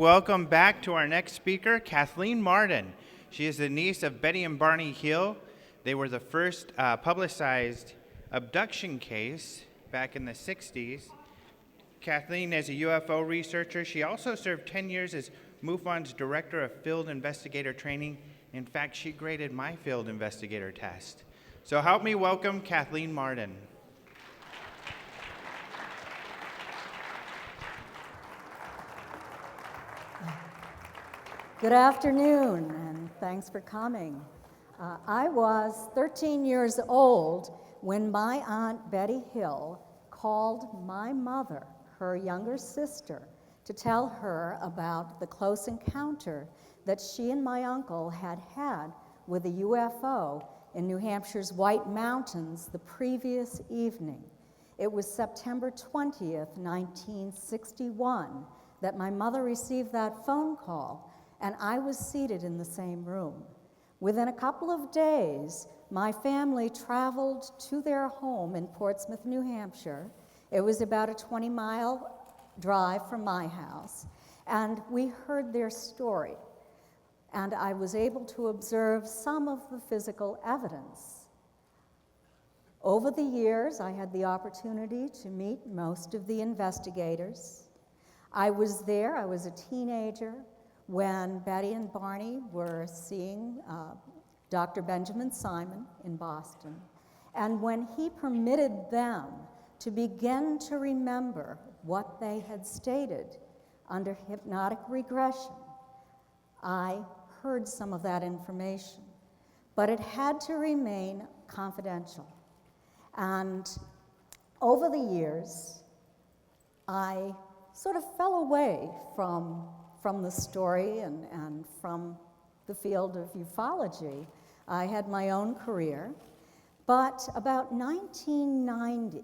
welcome back to our next speaker, Kathleen Marden. She is the niece of Betty and Barney Hill. They were the first publicized abduction case back in the 60s. Kathleen is a UFO researcher. She also served 10 years as MUFON's Director of Field Investigator Training. In fact, she graded my field investigator test. So help me welcome Kathleen Marden. Good afternoon, and thanks for coming. I was 13 years old when my Aunt Betty Hill called my mother, her younger sister, to tell her about the close encounter that she and my uncle had had with a UFO in New Hampshire's White Mountains the previous evening. It was September 20th, 1961, that my mother received that phone call, and I was seated in the same room. Within a couple of days, my family traveled to their home in Portsmouth, New Hampshire. It was about a 20-mile drive from my house, and we heard their story. And I was able to observe some of the physical evidence. Over the years, I had the opportunity to meet most of the investigators. I was there, I was a teenager, when Betty and Barney were seeing Dr. Benjamin Simon in Boston, and when he permitted them to begin to remember what they had stated under hypnotic regression, I heard some of that information, but it had to remain confidential. And over the years, I sort of fell away from the story and from the field of ufology. I had my own career, but about 1990,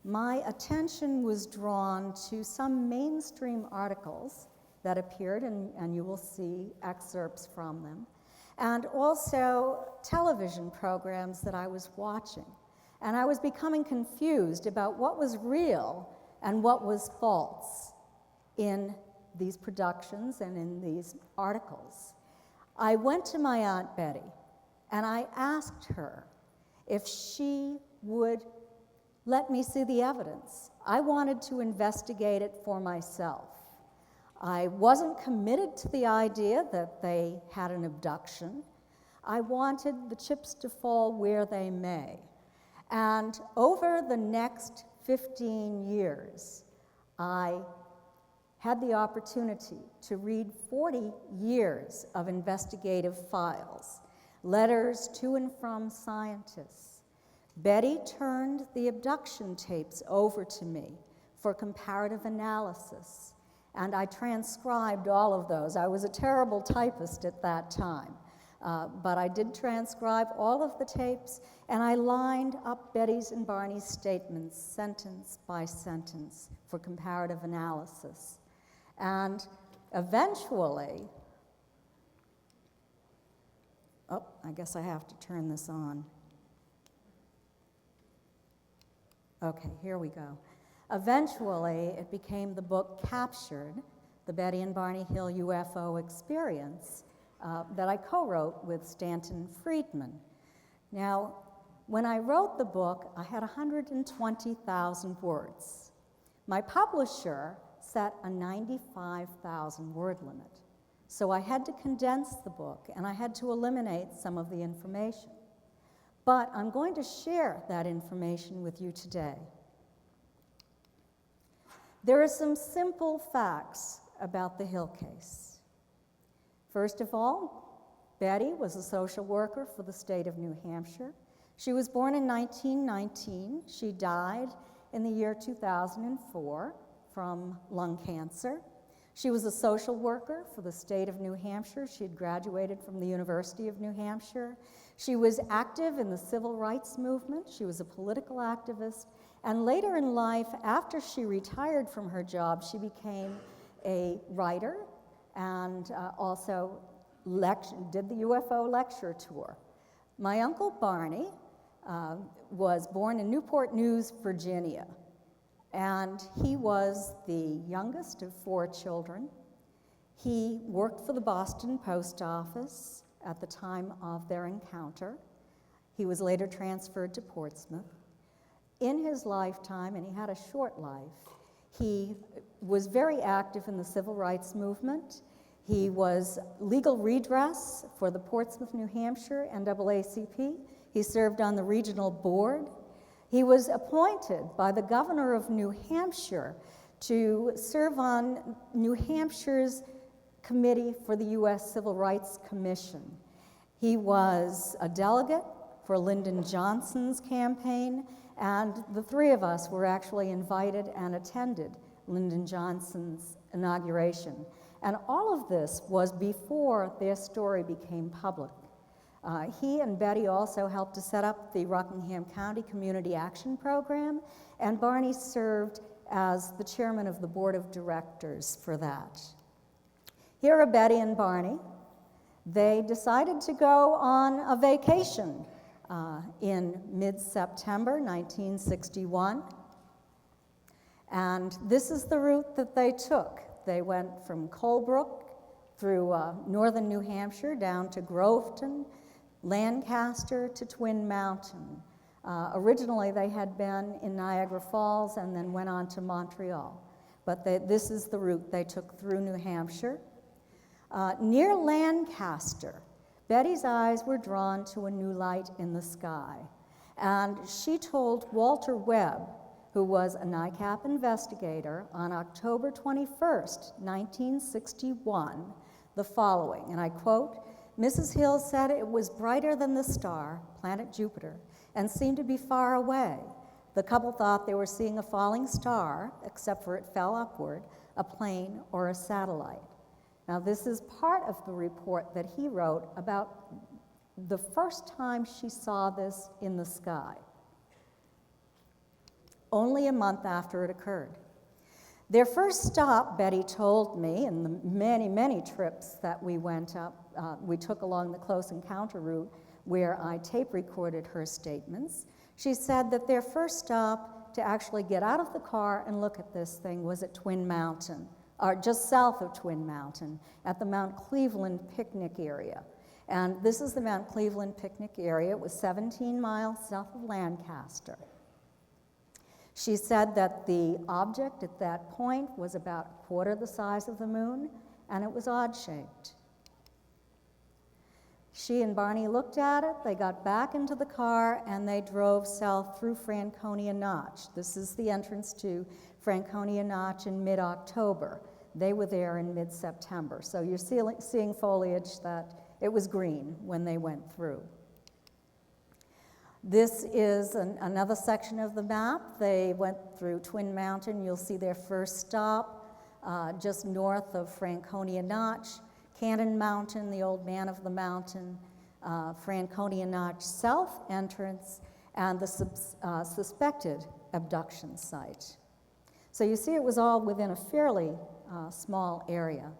my attention was drawn to some mainstream articles that appeared, and you will see excerpts from them, and also television programs that I was watching. And I was becoming confused about what was real and what was false in these productions and in these articles. I went to my Aunt Betty and I asked her if she would let me see the evidence. I wanted to investigate it for myself. I wasn't committed to the idea that they had an abduction. I wanted the chips to fall where they may. And over the next 15 years, I had the opportunity to read 40 years of investigative files, letters to and from scientists. Betty turned the abduction tapes over to me for comparative analysis, and I transcribed all of those. I was a terrible typist at that time, but I did transcribe all of the tapes, and I lined up Betty's and Barney's statements sentence by sentence for comparative analysis. And eventually, I guess I have to turn this on. Okay, here we go. Eventually, it became the book Captured, the Betty and Barney Hill UFO Experience, that I co-wrote with Stanton Friedman. Now, when I wrote the book, I had 120,000 words. My publisher set a 95,000 word limit. So I had to condense the book, and I had to eliminate some of the information. But I'm going to share that information with you today. There are some simple facts about the Hill case. First of all, Betty was a social worker for the state of New Hampshire. She was born in 1919. She died in the year 2004 from lung cancer. She was a social worker for the state of New Hampshire. She had graduated from the University of New Hampshire. She was active in the civil rights movement. She was a political activist. And later in life, after she retired from her job, she became a writer and also did the UFO lecture tour. My Uncle Barney was born in Newport News, Virginia. And he was the youngest of 4 children. He worked for the Boston Post Office at the time of their encounter. He was later transferred to Portsmouth. In his lifetime, and he had a short life, he was very active in the civil rights movement. He was legal redress for the Portsmouth, New Hampshire NAACP. He served on the regional board. He was appointed by the governor of New Hampshire to serve on New Hampshire's committee for the U.S. Civil Rights Commission. He was a delegate for Lyndon Johnson's campaign, and the three of us were actually invited and attended Lyndon Johnson's inauguration. And all of this was before their story became public. He and Betty also helped to set up the Rockingham County Community Action Program, and Barney served as the chairman of the board of directors for that. Here are Betty and Barney. They decided to go on a vacation in mid-September 1961. And this is the route that they took. They went from Colebrook through northern New Hampshire down to Groveton, Lancaster to Twin Mountain. Originally, they had been in Niagara Falls and then went on to Montreal. But this is the route they took through New Hampshire. Near Lancaster, Betty's eyes were drawn to a new light in the sky. And she told Walter Webb, who was a NICAP investigator, on October 21st, 1961, the following, and I quote, "Mrs. Hill said it was brighter than the star, planet Jupiter, and seemed to be far away. The couple thought they were seeing a falling star, except for it fell upward, a plane or a satellite." Now, this is part of the report that he wrote about the first time she saw this in the sky, only a month after it occurred. Their first stop, Betty told me, in the many, many trips that we went up, we took along the close encounter route where I tape recorded her statements. She said that their first stop to actually get out of the car and look at this thing was at Twin Mountain, or just south of Twin Mountain, at the Mount Cleveland picnic area. And this is the Mount Cleveland picnic area. It was 17 miles south of Lancaster. She said that the object at that point was about a quarter the size of the moon, and it was odd-shaped. She and Barney looked at it, they got back into the car, and they drove south through Franconia Notch. This is the entrance to Franconia Notch in mid-October. They were there in mid-September. So you're seeing foliage that it was green when they went through. This is another section of the map. They went through Twin Mountain. You'll see their first stop just north of Franconia Notch, Cannon Mountain, the old man of the mountain, Franconia Notch south entrance, and the suspected abduction site. So you see it was all within a fairly small area.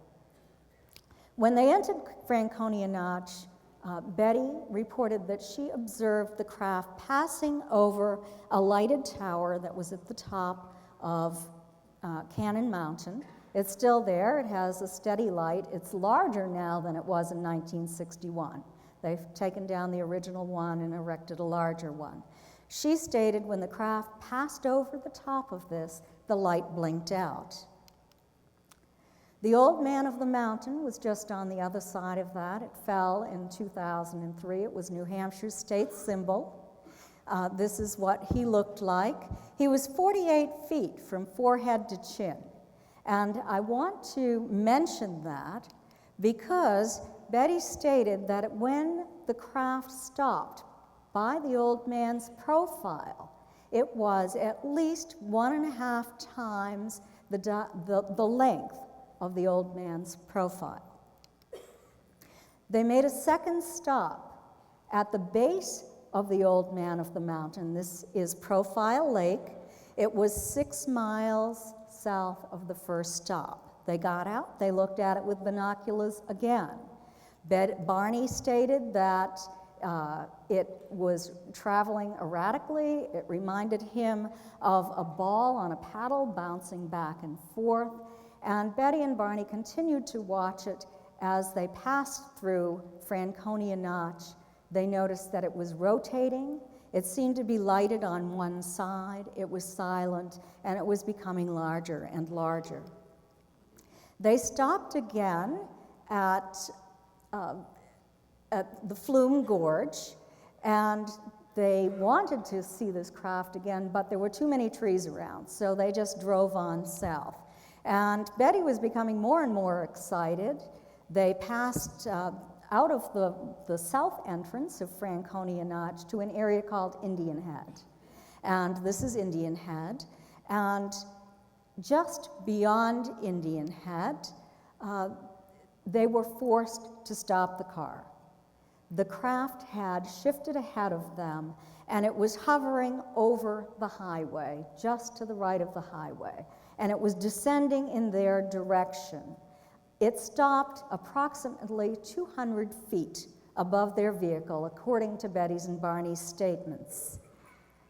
When they entered Franconia Notch, Betty reported that she observed the craft passing over a lighted tower that was at the top of Cannon Mountain. It's still there. It has a steady light. It's larger now than it was in 1961. They've taken down the original one and erected a larger one. She stated when the craft passed over the top of this, the light blinked out. The old man of the mountain was just on the other side of that. It fell in 2003. It was New Hampshire's state symbol. This is what he looked like. He was 48 feet from forehead to chin. And I want to mention that because Betty stated that when the craft stopped by the old man's profile, it was at least 1.5 times the length of the old man's profile. They made a second stop at the base of the old man of the mountain. This is Profile Lake. It was 6 miles south of the first stop. They got out, they looked at it with binoculars again. Barney stated that it was traveling erratically. It reminded him of a ball on a paddle bouncing back and forth. and Betty and Barney continued to watch it as they passed through Franconia Notch. They noticed that it was rotating. It seemed to be lighted on one side. It was silent, and it was becoming larger and larger. They stopped again at the Flume Gorge, and they wanted to see this craft again, but there were too many trees around, so they just drove on south. And Betty was becoming more and more excited. They passed out of the south entrance of Franconia Notch to an area called Indian Head. And this is Indian Head. And just beyond Indian Head, they were forced to stop the car. The craft had shifted ahead of them, and it was hovering over the highway, just to the right of the highway, and it was descending in their direction. It stopped approximately 200 feet above their vehicle, according to Betty's and Barney's statements.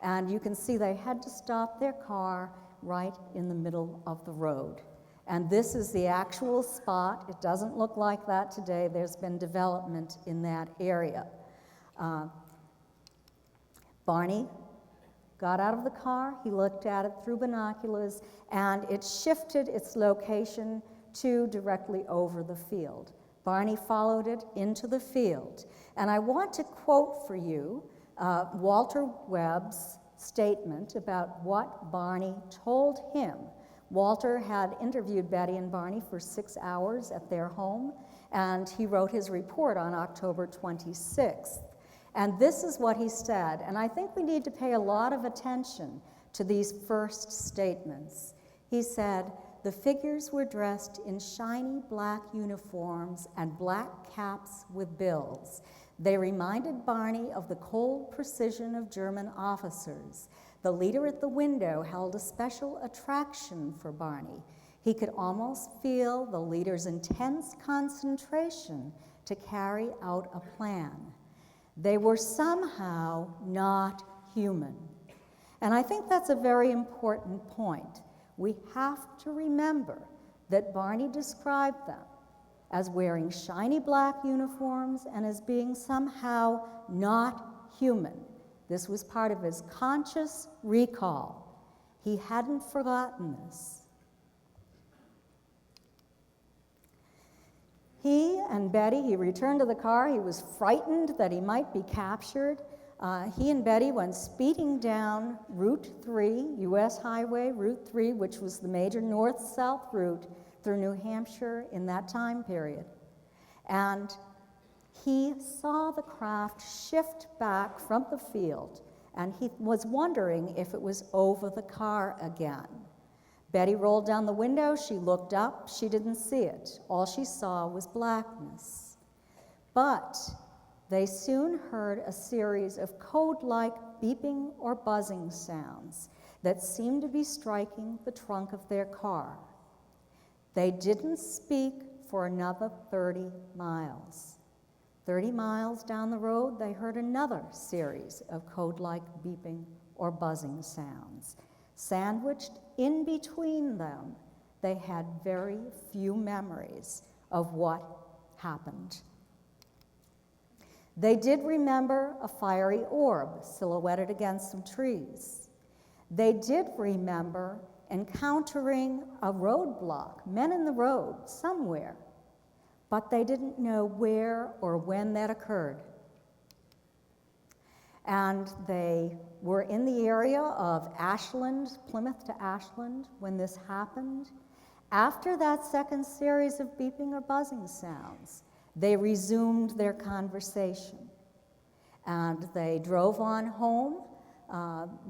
And you can see they had to stop their car right in the middle of the road. And this is the actual spot. It doesn't look like that today. There's been development in that area. Barney got out of the car, he looked at it through binoculars, and it shifted its location to directly over the field. Barney followed it into the field. And I want to quote for you Walter Webb's statement about what Barney told him. Walter had interviewed Betty and Barney for 6 hours at their home, and he wrote his report on October 26th. And this is what he said, and I think we need to pay a lot of attention to these first statements. He said, "The figures were dressed in shiny black uniforms and black caps with bills. They reminded Barney of the cold precision of German officers. The leader at the window held a special attraction for Barney. He could almost feel the leader's intense concentration to carry out a plan. They were somehow not human." And I think that's a very important point. We have to remember that Barney described them as wearing shiny black uniforms and as being somehow not human. This was part of his conscious recall. He hadn't forgotten this. He and Betty, he returned to the car. He was frightened that he might be captured. He and Betty went speeding down Route 3, U.S. Highway Route 3, which was the major north-south route through New Hampshire in that time period. And he saw the craft shift back from the field, and he was wondering if it was over the car again. Betty rolled down the window. She looked up. She didn't see it. All she saw was blackness. But they soon heard a series of code-like beeping or buzzing sounds that seemed to be striking the trunk of their car. They didn't speak for another 30 miles. 30 miles down the road, they heard another series of code-like beeping or buzzing sounds. Sandwiched in between them, they had very few memories of what happened. They did remember a fiery orb silhouetted against some trees. They did remember encountering a roadblock, men in the road somewhere, but they didn't know where or when that occurred. And they were in the area of Ashland, Plymouth to Ashland, when this happened. After that second series of beeping or buzzing sounds, they resumed their conversation. And they drove on home.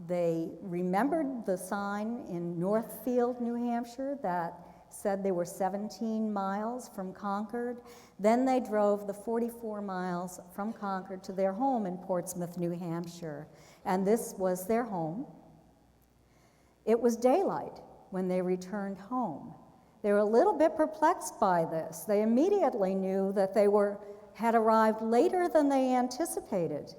They remembered the sign in Northfield, New Hampshire, that said they were 17 miles from Concord. Then they drove the 44 miles from Concord to their home in Portsmouth, New Hampshire. And this was their home. It was daylight when they returned home. They were a little bit perplexed by this. They immediately knew that they had arrived later than they anticipated,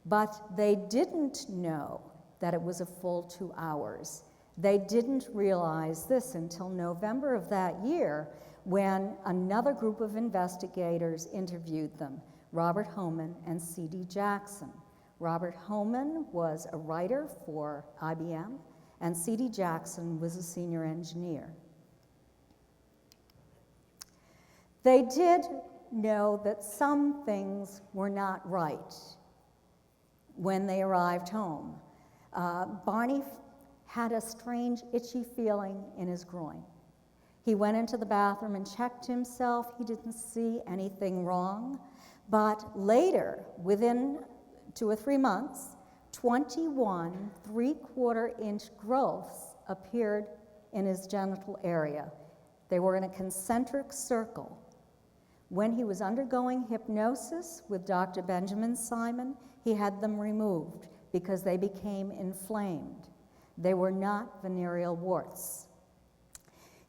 but they didn't know that it was a full 2 hours. They didn't realize this until November of that year when another group of investigators interviewed them, Robert Hohman and C.D. Jackson. Robert Hohman was a writer for IBM, and C.D. Jackson was a senior engineer. They did know that some things were not right when they arrived home. Barney had a strange itchy feeling in his groin. He went into the bathroom and checked himself. He didn't see anything wrong. But later, within 2 or 3 months, 21 3/4-inch growths appeared in his genital area. They were in a concentric circle. When he was undergoing hypnosis with Dr. Benjamin Simon, he had them removed because they became inflamed. They were not venereal warts.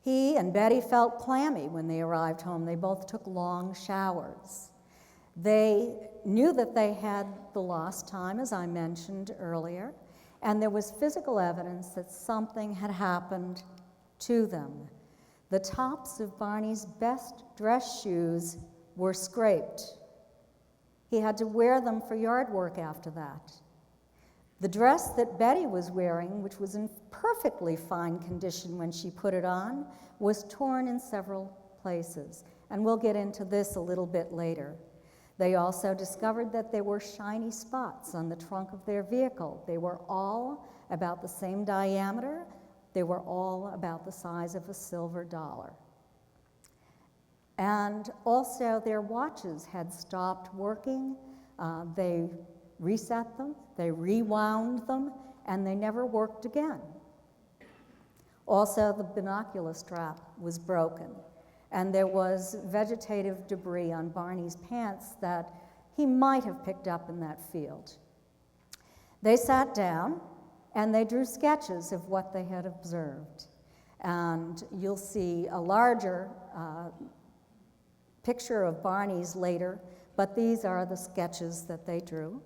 He and Betty felt clammy when they arrived home. They both took long showers. They knew that they had the lost time, as I mentioned earlier, and there was physical evidence that something had happened to them. The tops of Barney's best dress shoes were scraped. He had to wear them for yard work after that. The dress that Betty was wearing, which was in perfectly fine condition when she put it on, was torn in several places, and we'll get into this a little bit later. They also discovered that there were shiny spots on the trunk of their vehicle. They were all about the same diameter. They were all about the size of a silver dollar. And also their watches had stopped working. They reset them, they rewound them, and they never worked again. Also, the binocular strap was broken, and there was vegetative debris on Barney's pants that he might have picked up in that field. They sat down, and they drew sketches of what they had observed. And you'll see a larger picture of Barney's later, but these are the sketches that they drew.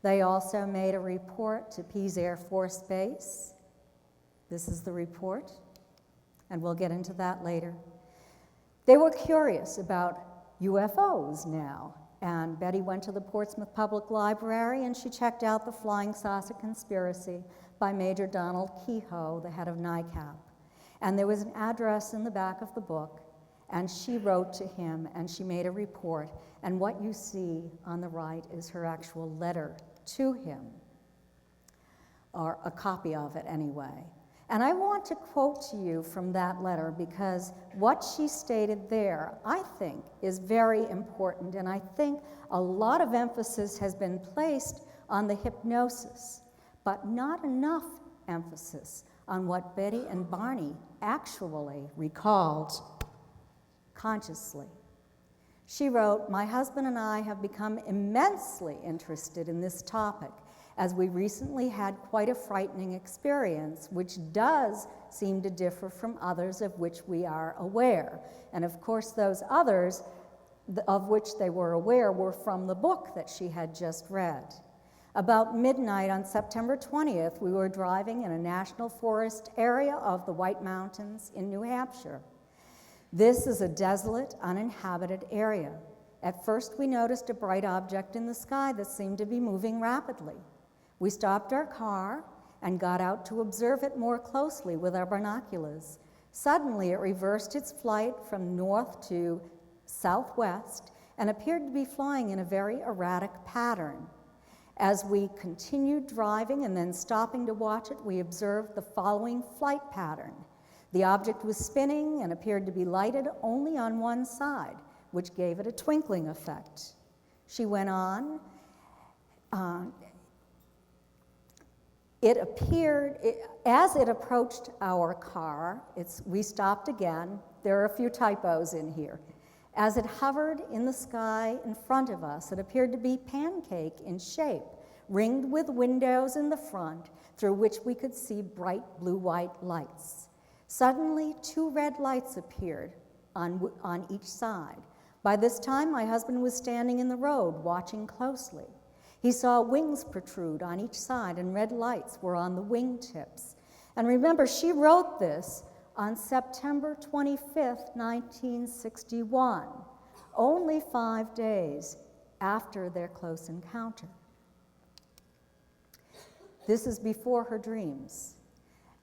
They also made a report to Pease Air Force Base. This is the report, and we'll get into that later. They were curious about UFOs now, and Betty went to the Portsmouth Public Library and she checked out The Flying Saucer Conspiracy by Major Donald Kehoe, the head of NICAP. And there was an address in the back of the book, and she wrote to him and she made a report, and what you see on the right is her actual letter to him, or a copy of it anyway. And I want to quote to you from that letter because what she stated there, I think, is very important, and I think a lot of emphasis has been placed on the hypnosis, but not enough emphasis on what Betty and Barney actually recalled consciously. She wrote, "My husband and I have become immensely interested in this topic as we recently had quite a frightening experience, which does seem to differ from others of which we are aware." And of course, those others of which they were aware were from the book that she had just read. About midnight on September 20th, we were driving in a national forest area of the White Mountains in New Hampshire. This is a desolate, uninhabited area. At first, we noticed a bright object in the sky that seemed to be moving rapidly. We stopped our car and got out to observe it more closely with our binoculars. Suddenly, it reversed its flight from north to southwest and appeared to be flying in a very erratic pattern. As we continued driving and then stopping to watch it, we observed the following flight pattern. The object was spinning and appeared to be lighted only on one side, which gave it a twinkling effect. She went on. As it approached our car, we stopped again. There are a few typos in here. As it hovered in the sky in front of us, it appeared to be pancake in shape, ringed with windows in the front through which we could see bright blue-white lights. Suddenly, 2 red lights appeared on each side. By this time, my husband was standing in the road, watching closely. He saw wings protrude on each side, and red lights were on the wingtips. And remember, she wrote this on September 25th, 1961, only 5 days after their close encounter. This is before her dreams.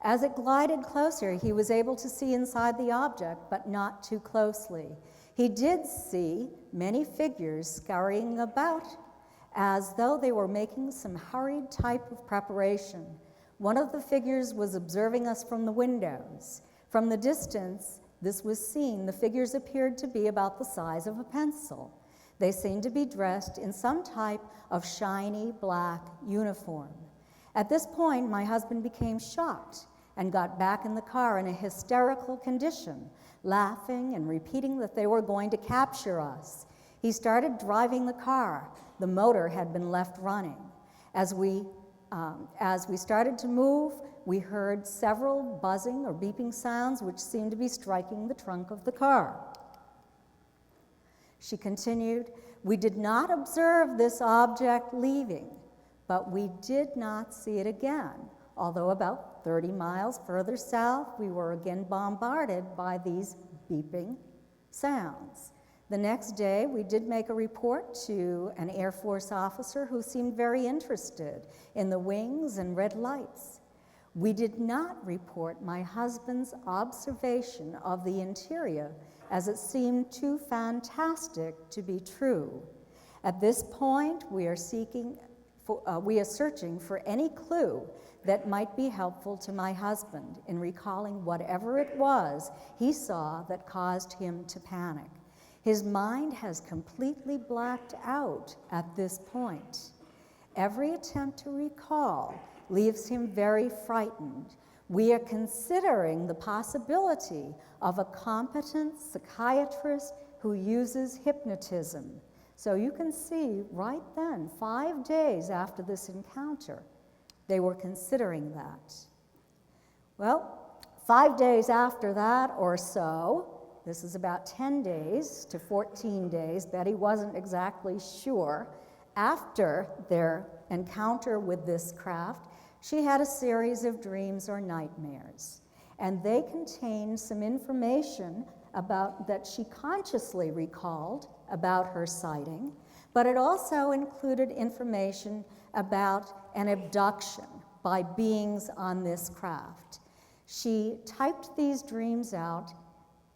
As it glided closer, he was able to see inside the object, but not too closely. He did see many figures scurrying about as though they were making some hurried type of preparation. One of the figures was observing us from the windows. From the distance this was seen, the figures appeared to be about the size of a pencil. They seemed to be dressed in some type of shiny black uniform. At this point, my husband became shocked and got back in the car in a hysterical condition, laughing and repeating that they were going to capture us. He started driving the car. The motor had been left running. As we started to move, we heard several buzzing or beeping sounds which seemed to be striking the trunk of the car. She continued, "We did not observe this object leaving, but we did not see it again, although about 30 miles further south, we were again bombarded by these beeping sounds. The next day, we did make a report to an Air Force officer who seemed very interested in the wings and red lights. We did not report my husband's observation of the interior as it seemed too fantastic to be true. At this point, we are searching for any clue that might be helpful to my husband in recalling whatever it was he saw that caused him to panic. His mind has completely blacked out at this point. Every attempt to recall leaves him very frightened. We are considering the possibility of a competent psychiatrist who uses hypnotism." So you can see right then, 5 days after this encounter, they were considering that. Well, 5 days after that or so, this is about 10 days to 14 days, Betty wasn't exactly sure, after their encounter with this craft, she had a series of dreams or nightmares. And they contained some information that she consciously recalled about her sighting, but it also included information about an abduction by beings on this craft. She typed these dreams out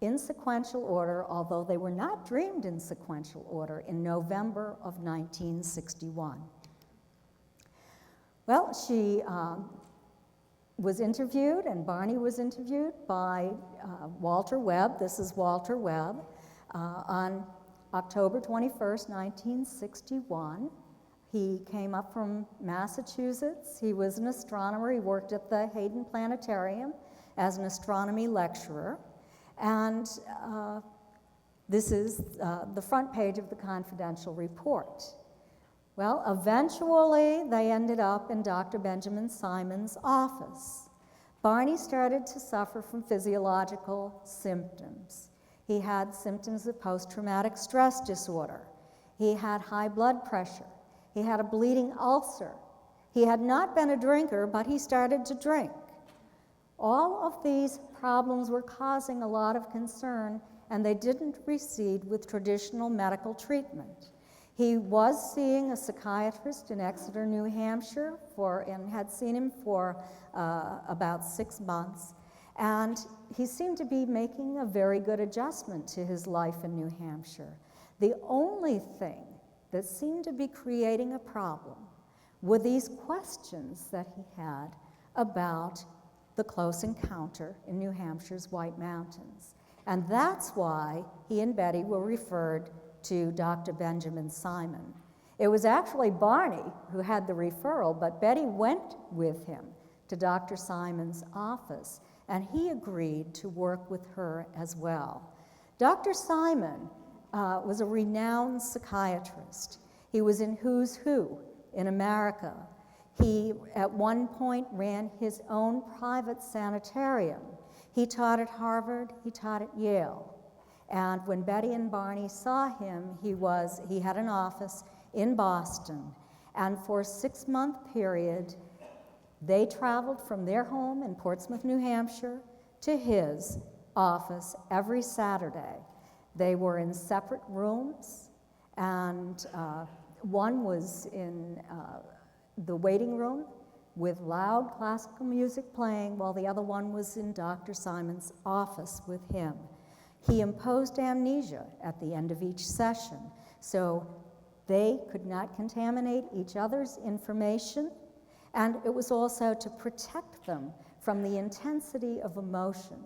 in sequential order, although they were not dreamed in sequential order, in November of 1961. Well, she was interviewed, and Barney was interviewed by Walter Webb. This is Walter Webb on October 21st, 1961. He came up from Massachusetts. He was an astronomer. He worked at the Hayden Planetarium as an astronomy lecturer. And this is the front page of the confidential report. Well, eventually they ended up in Dr. Benjamin Simon's office. Barney started to suffer from physiological symptoms. He had symptoms of post-traumatic stress disorder. He had high blood pressure. He had a bleeding ulcer. He had not been a drinker, but he started to drink. All of these problems were causing a lot of concern, and they didn't recede with traditional medical treatment. He was seeing a psychiatrist in Exeter, New Hampshire, and had seen him for about 6 months. And he seemed to be making a very good adjustment to his life in New Hampshire. The only thing that seemed to be creating a problem were these questions that he had about the close encounter in New Hampshire's White Mountains. And that's why he and Betty were referred to Dr. Benjamin Simon. It was actually Barney who had the referral, but Betty went with him to Dr. Simon's office, and he agreed to work with her as well. Dr. Simon was a renowned psychiatrist. He was in Who's Who in America. He, at one point, ran his own private sanitarium. He taught at Harvard, he taught at Yale. And when Betty and Barney saw him, he had an office in Boston. And for a 6-month period, They traveled from their home in Portsmouth, New Hampshire, to his office every Saturday. They were in separate rooms, and one was in the waiting room with loud classical music playing, while the other one was in Dr. Simon's office with him. He imposed amnesia at the end of each session, so they could not contaminate each other's information, and it was also to protect them from the intensity of emotion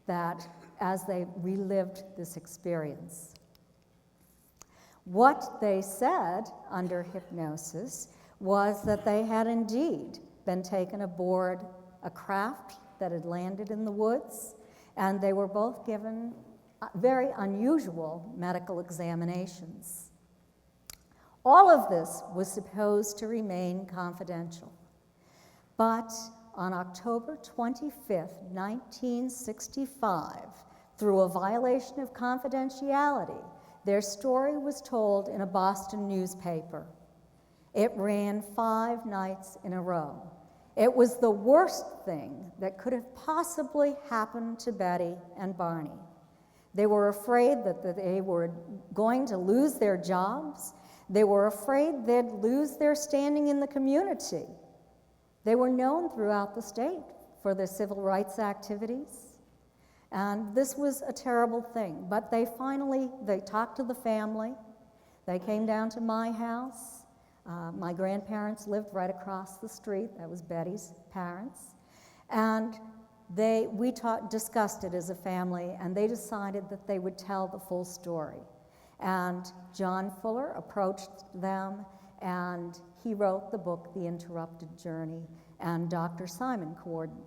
that as they relived this experience. What they said under hypnosis was that they had indeed been taken aboard a craft that had landed in the woods, and they were both given very unusual medical examinations. All of this was supposed to remain confidential, but on October 25th, 1965, through a violation of confidentiality, their story was told in a Boston newspaper. It ran 5 nights in a row. It was the worst thing that could have possibly happened to Betty and Barney. They were afraid that they were going to lose their jobs. They were afraid they'd lose their standing in the community. They were known throughout the state for their civil rights activities. And this was a terrible thing. But they talked to the family. They came down to my house. My grandparents lived right across the street. That was Betty's parents. And we discussed it as a family, and they decided that they would tell the full story. And John Fuller approached them, and he wrote the book, The Interrupted Journey, and Dr. Simon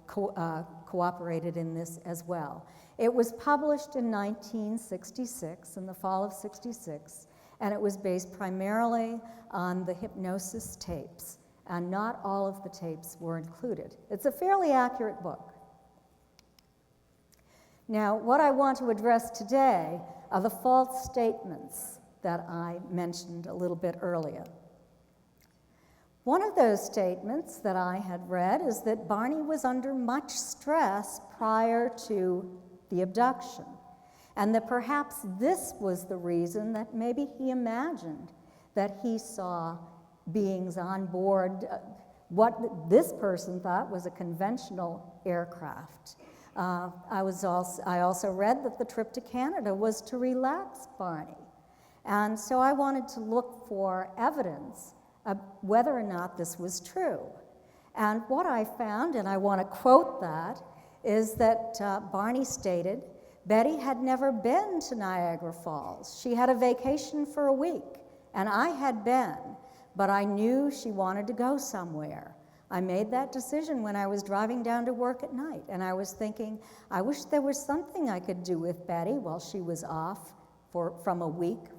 cooperated in this as well. It was published in 1966, in the fall of '66, and it was based primarily on the hypnosis tapes, and not all of the tapes were included. It's a fairly accurate book. Now, what I want to address today are the false statements that I mentioned a little bit earlier. One of those statements that I had read is that Barney was under much stress prior to the abduction, and that perhaps this was the reason that maybe he imagined that he saw beings on board what this person thought was a conventional aircraft. I also read that the trip to Canada was to relax Barney. And so I wanted to look for evidence of whether or not this was true. And what I found, and I want to quote that, is that Barney stated, Betty had never been to Niagara Falls. She had a vacation for a week, and I had been, but I knew she wanted to go somewhere. I made that decision when I was driving down to work at night, and I was thinking, I wish there was something I could do with Betty while she was off from work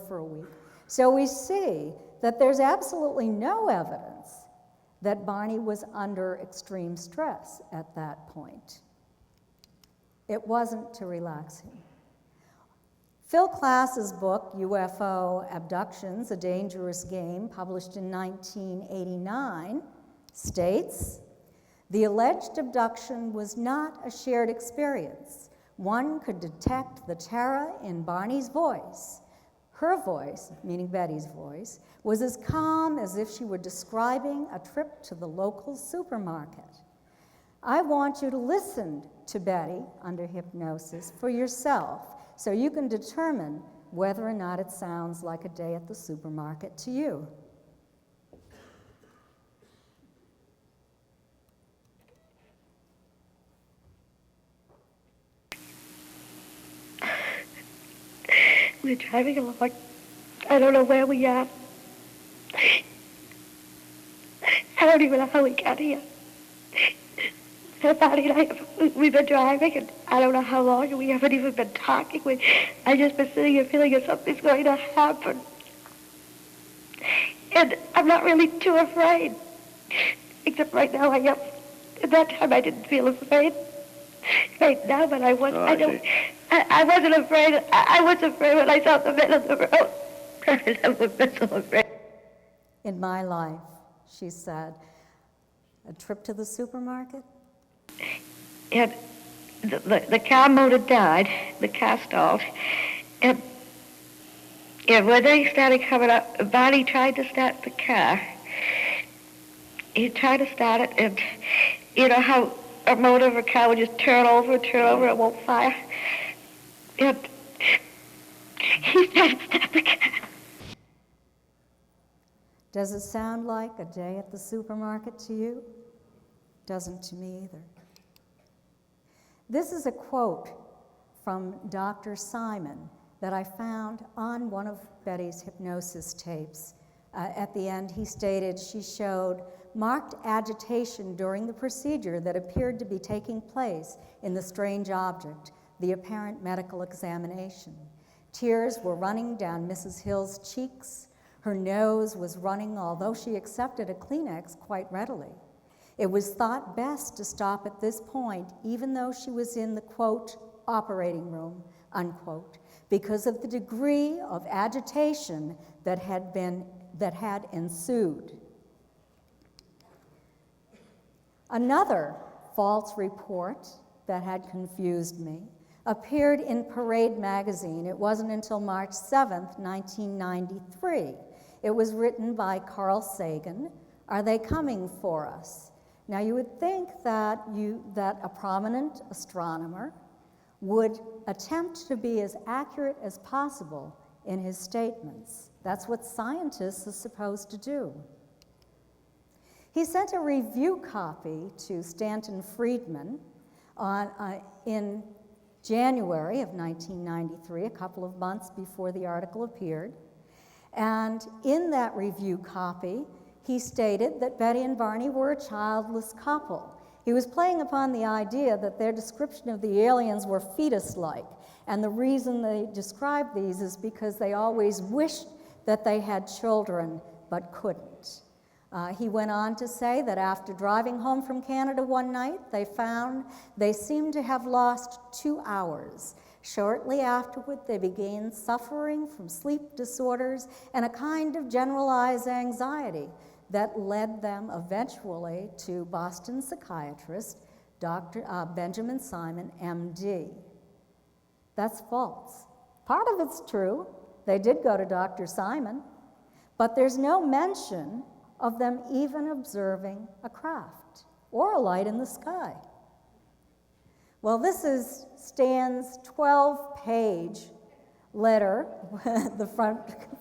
for a week. So we see that there's absolutely no evidence that Barney was under extreme stress at that point. It wasn't to relax him. Phil Klass's book, UFO Abductions, A Dangerous Game, published in 1989, states, the alleged abduction was not a shared experience. One could detect the terror in Barney's voice. Her voice, meaning Betty's voice, was as calm as if she were describing a trip to the local supermarket. I want you to listen to Betty under hypnosis for yourself, so you can determine whether or not it sounds like a day at the supermarket to you. We're driving along. I don't know where we are. I don't even know how we got here. Barney and I, we've been driving, and I don't know how long, and we haven't even been talking. I just been sitting here feeling that something's going to happen. And I'm not really too afraid. Except right now I am. At that time I didn't feel afraid. Right now, but I was. I wasn't afraid. I was afraid when I saw the men on the road. I never been so afraid. In my life, she said, A trip to the supermarket? And the car motor died, the car stalled, and when they started coming up, Barney tried to start the car. He tried to start it, and you know how a motor of a car would just turn over, it won't fire? And he tried to start the car. Does it sound like a day at the supermarket to you? Doesn't to me either. This is a quote from Dr. Simon that I found on one of Betty's hypnosis tapes. At the end, he stated she showed marked agitation during the procedure that appeared to be taking place in the strange object, the apparent medical examination. Tears were running down Mrs. Hill's cheeks. Her nose was running, although she accepted a Kleenex quite readily. It was thought best to stop at this point, even though she was in the, quote, operating room, unquote, because of the degree of agitation that had ensued. Another false report that had confused me appeared in Parade magazine. It wasn't until March 7th, 1993. It was written by Carl Sagan. Are they coming for us? Now, you would think that a prominent astronomer would attempt to be as accurate as possible in his statements. That's what scientists are supposed to do. He sent a review copy to Stanton Friedman in January of 1993, a couple of months before the article appeared. And in that review copy, he stated that Betty and Barney were a childless couple. He was playing upon the idea that their description of the aliens were fetus-like. And the reason they described these is because they always wished that they had children but couldn't. He went on to say that after driving home from Canada one night, they found they seemed to have lost 2 hours. Shortly afterward, they began suffering from sleep disorders and a kind of generalized anxiety that led them eventually to Boston psychiatrist Dr. Benjamin Simon, MD. That's false. Part of it's true. They did go to Dr. Simon, but there's no mention of them even observing a craft or a light in the sky. Well, this is Stan's 12-page letter, the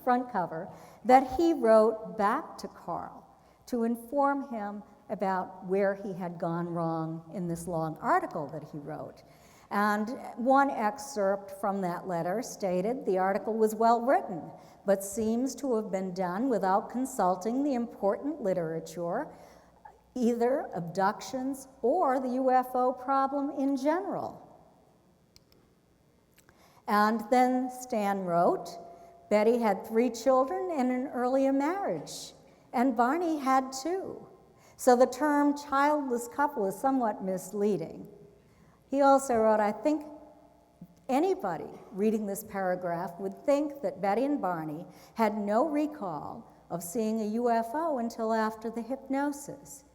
front cover, that he wrote back to Carl to inform him about where he had gone wrong in this long article that he wrote. And one excerpt from that letter stated, the article was well written, but seems to have been done without consulting the important literature, either abductions or the UFO problem in general. And then Stan wrote, Betty had 3 children and an earlier marriage, and Barney had 2. So the term childless couple is somewhat misleading. He also wrote, I think anybody reading this paragraph would think that Betty and Barney had no recall of seeing a UFO until after the hypnosis.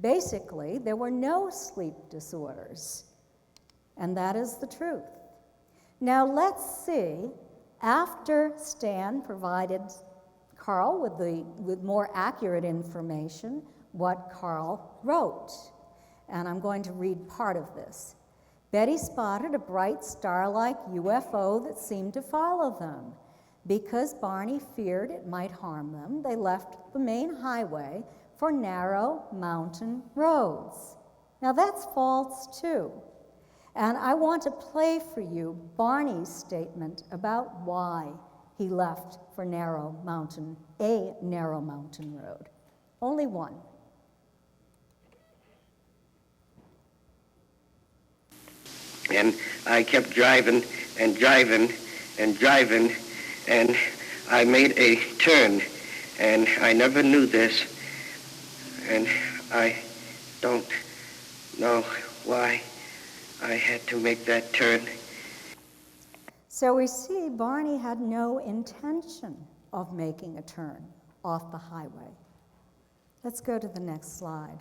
Basically, there were no sleep disorders, and that is the truth. Now let's see, after Stan provided Carl with more accurate information, what Carl wrote. And I'm going to read part of this. Betty spotted a bright star-like UFO that seemed to follow them. Because Barney feared it might harm them, they left the main highway for narrow mountain roads. Now that's false too. And I want to play for you Barney's statement about why he left for a narrow mountain road. Only one. And I kept driving and driving and driving, and I made a turn, and I never knew this, and I don't know why I had to make that turn. So we see Barney had no intention of making a turn off the highway. Let's go to the next slide.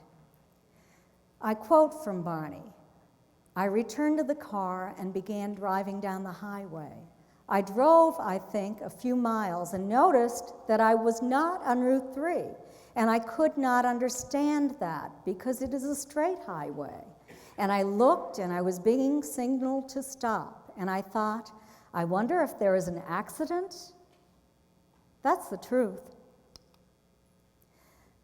I quote from Barney, "I returned to the car and began driving down the highway. I drove, I think, a few miles and noticed that I was not on Route 3, and I could not understand that because it is a straight highway. And I looked and I was being signaled to stop, and I thought, I wonder if there is an accident?" That's the truth.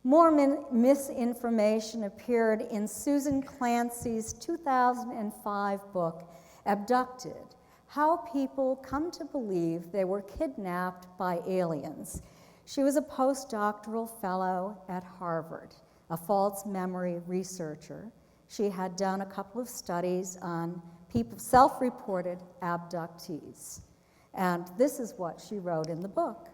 More misinformation appeared in Susan Clancy's 2005 book, Abducted: How People Come to Believe They Were Kidnapped by Aliens. She was a postdoctoral fellow at Harvard, a false memory researcher. She had done a couple of studies on people, self-reported abductees. And this is what she wrote in the book.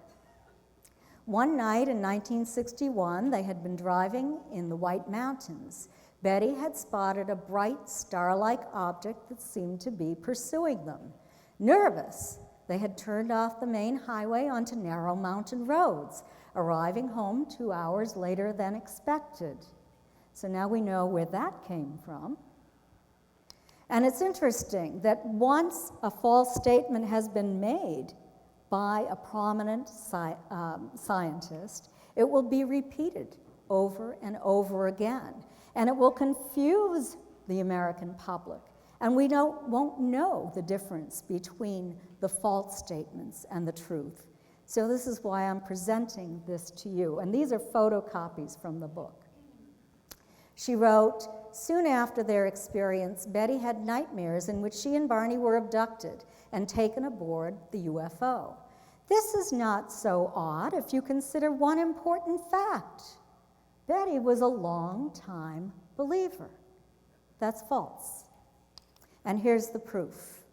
One night in 1961, they had been driving in the White Mountains. Betty had spotted a bright star-like object that seemed to be pursuing them. Nervous, they had turned off the main highway onto narrow mountain roads, arriving home 2 hours later than expected. So now we know where that came from. And it's interesting that once a false statement has been made by a prominent scientist, it will be repeated over and over again. And it will confuse the American public. And we won't know the difference between the false statements and the truth. So this is why I'm presenting this to you. And these are photocopies from the book. She wrote, "Soon after their experience, Betty had nightmares in which she and Barney were abducted and taken aboard the UFO. This is not so odd if you consider one important fact. Betty was a long-time believer." That's false. And here's the proof.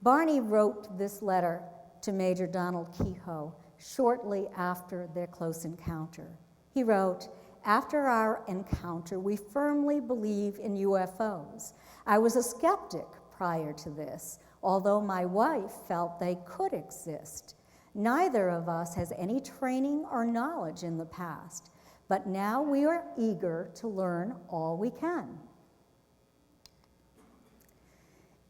Barney wrote this letter to Major Donald Kehoe shortly after their close encounter. He wrote, "After our encounter, we firmly believe in UFOs. I was a skeptic prior to this, although my wife felt they could exist. Neither of us has any training or knowledge in the past, but now we are eager to learn all we can."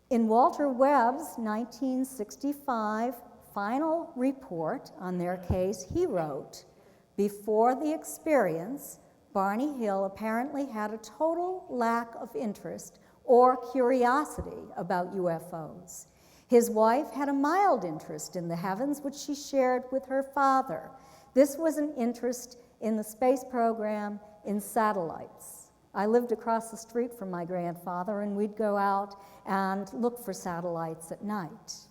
In Walter Webb's 1965 final report on their case, he wrote, "Before the experience, Barney Hill apparently had a total lack of interest or curiosity about UFOs. His wife had a mild interest in the heavens, which she shared with her father. This was an interest in the space program, in satellites. I lived across the street from my grandfather, and we'd go out and look for satellites at night.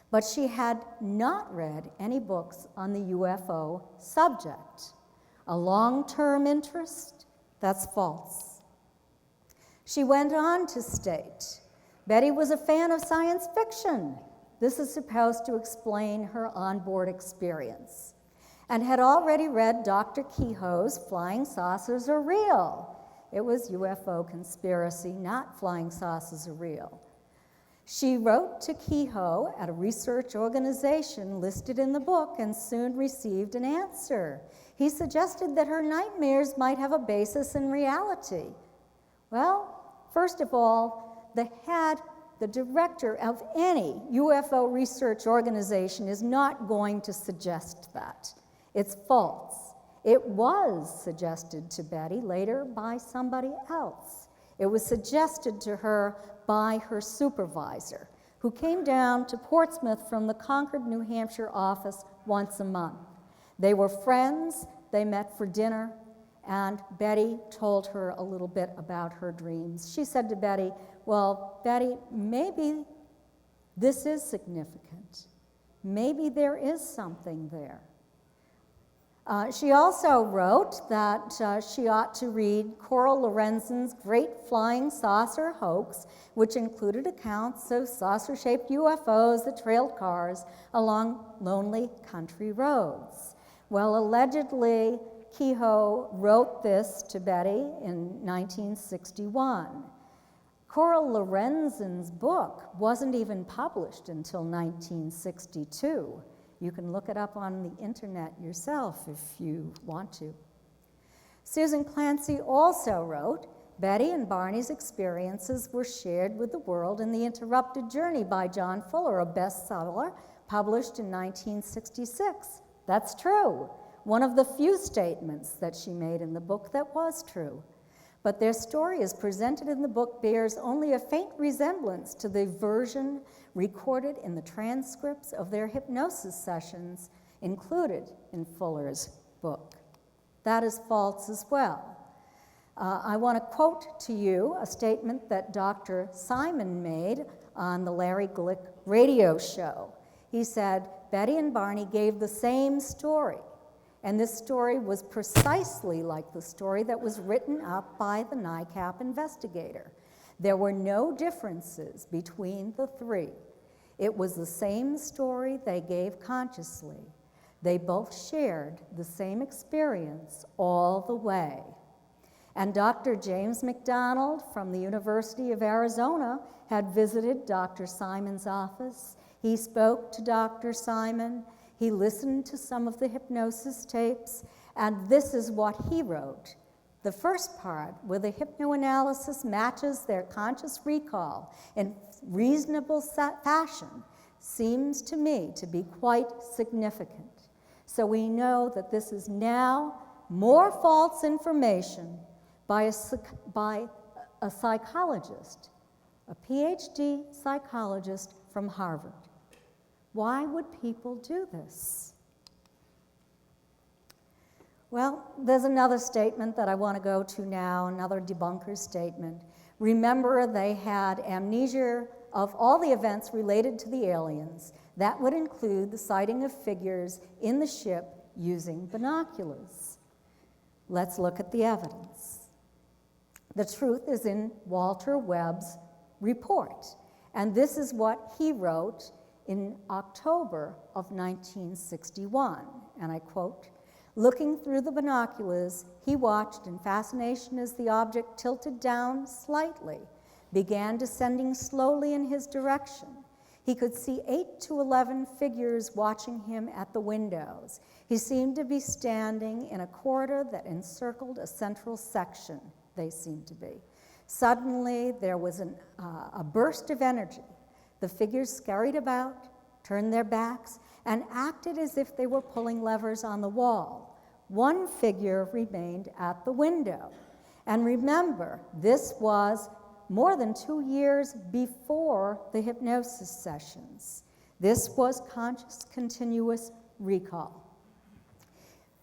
But she had not read any books on the UFO subject. A long-term interest? That's false." She went on to state, "Betty was a fan of science fiction." This is supposed to explain her onboard experience. "And had already read Dr. Kehoe's Flying Saucers Are Real." It was UFO conspiracy, not flying saucers are real. She wrote to Kehoe at a research organization listed in the book and soon received an answer. He suggested that her nightmares might have a basis in reality. Well, first of all, the director of any UFO research organization is not going to suggest that. It's false. It was suggested to Betty later by somebody else. It was suggested to her by her supervisor, who came down to Portsmouth from the Concord, New Hampshire office once a month. They were friends, they met for dinner, and Betty told her a little bit about her dreams. She said to Betty, "Well, Betty, maybe this is significant. Maybe there is something there." She also wrote that she ought to read Coral Lorenzen's Great Flying Saucer Hoax, which included accounts of saucer-shaped UFOs that trailed cars along lonely country roads. Well, allegedly, Kehoe wrote this to Betty in 1961. Coral Lorenzen's book wasn't even published until 1962. You can look it up on the internet yourself if you want to. Susan Clancy also wrote, Betty and Barney's experiences were shared with the world in The Interrupted Journey by John Fuller, a bestseller published in 1966. That's true. One of the few statements that she made in the book that was true. But their story as presented in the book bears only a faint resemblance to the version recorded in the transcripts of their hypnosis sessions included in Fuller's book. That is false as well. I want to quote to you a statement that Dr. Simon made on the Larry Glick radio show. He said, Betty and Barney gave the same story, and this story was precisely like the story that was written up by the NICAP investigator. There were no differences between the three. It was the same story they gave consciously. They both shared the same experience all the way. And Dr. James McDonald from the University of Arizona had visited Dr. Simon's office. He spoke to Dr. Simon. He listened to some of the hypnosis tapes, and this is what he wrote. The first part, where the hypnoanalysis matches their conscious recall in reasonable fashion, seems to me to be quite significant. So we know that this is now more false information by a psychologist, a PhD psychologist from Harvard. Why would people do this? Well, there's another statement that I want to go to now, another debunker statement. Remember, they had amnesia of all the events related to the aliens. That would include the sighting of figures in the ship using binoculars. Let's look at the evidence. The truth is in Walter Webb's report, and this is what he wrote in October of 1961, and I quote, "Looking through the binoculars, he watched in fascination as the object tilted down slightly, began descending slowly in his direction. He could see 8 to 11 figures watching him at the windows. He seemed to be standing in a corridor that encircled a central section, they seemed to be. Suddenly, there was a burst of energy. The figures scurried about, turned their backs, and acted as if they were pulling levers on the wall. One figure remained at the window. And remember, this was more than 2 years before the hypnosis sessions. This was conscious continuous recall."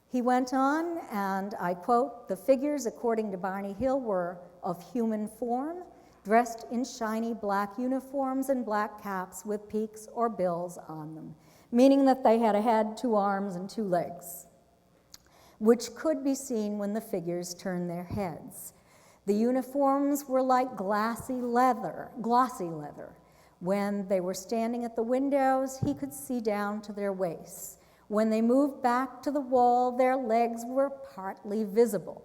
He went on, and I quote, "The figures, according to Barney Hill, were of human form, dressed in shiny black uniforms and black caps with peaks or bills on them," meaning that they had a head, 2 arms, and 2 legs, which could be seen when the figures turned their heads. The uniforms were like glossy leather. When they were standing at the windows, he could see down to their waists. When they moved back to the wall, their legs were partly visible.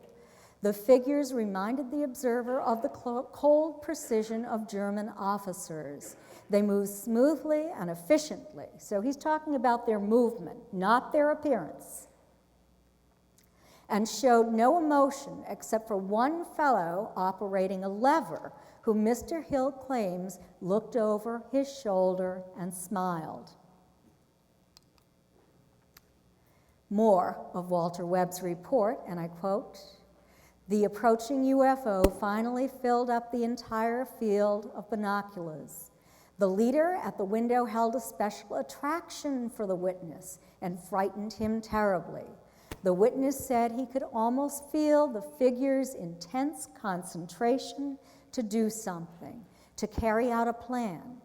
The figures reminded the observer of the cold precision of German officers. They moved smoothly and efficiently. So he's talking about their movement, not their appearance. And showed no emotion except for one fellow operating a lever who Mr. Hill claims looked over his shoulder and smiled. More of Walter Webb's report, and I quote, "The approaching UFO finally filled up the entire field of binoculars. The leader at the window held a special attraction for the witness and frightened him terribly. The witness said he could almost feel the figure's intense concentration to do something, to carry out a plan.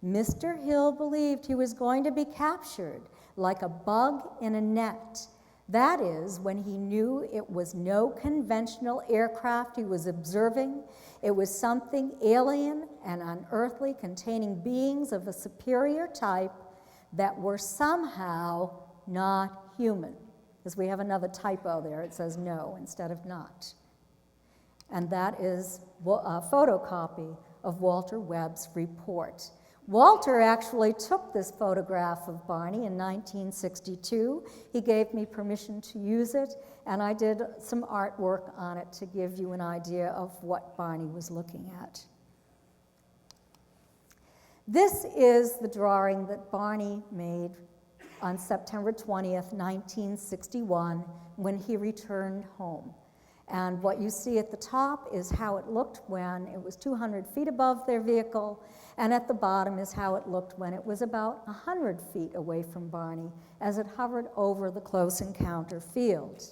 Mr. Hill believed he was going to be captured like a bug in a net. That is, when he knew it was no conventional aircraft he was observing. It was something alien and unearthly, containing beings of a superior type that were somehow not human." Because we have another typo there. It says no instead of not. And that is a photocopy of Walter Webb's report. Walter actually took this photograph of Barney in 1962. He gave me permission to use it, and I did some artwork on it to give you an idea of what Barney was looking at. This is the drawing that Barney made on September 20th, 1961, when he returned home. And what you see at the top is how it looked when it was 200 feet above their vehicle, and at the bottom is how it looked when it was about 100 feet away from Barney as it hovered over the close encounter field.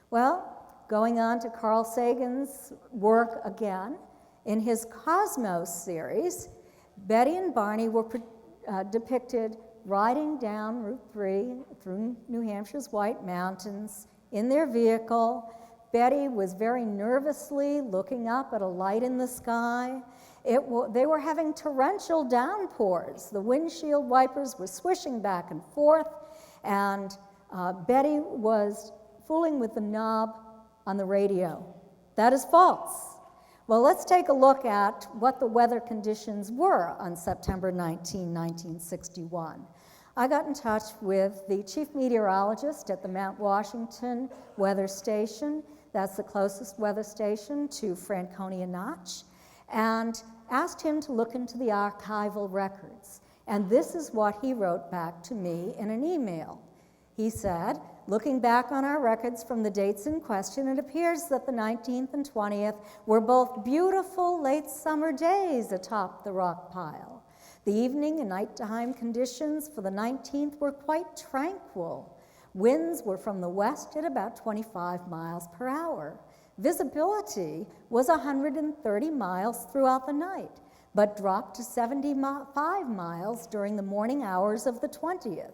Well, going on to Carl Sagan's work again, in his Cosmos series, Betty and Barney were depicted riding down Route 3 through New Hampshire's White Mountains in their vehicle. Betty was very nervously looking up at a light in the sky. They were having torrential downpours. The windshield wipers were swishing back and forth, and Betty was fooling with the knob on the radio. That is false. Well, let's take a look at what the weather conditions were on September 19, 1961. I got in touch with the chief meteorologist at the Mount Washington weather station. That's the closest weather station to Franconia Notch, and asked him to look into the archival records. And this is what he wrote back to me in an email. He said, looking back on our records from the dates in question, it appears that the 19th and 20th were both beautiful late summer days atop the rock pile. The evening and nighttime conditions for the 19th were quite tranquil. Winds were from the west at about 25 miles per hour. Visibility was 130 miles throughout the night, but dropped to 75 miles during the morning hours of the 20th.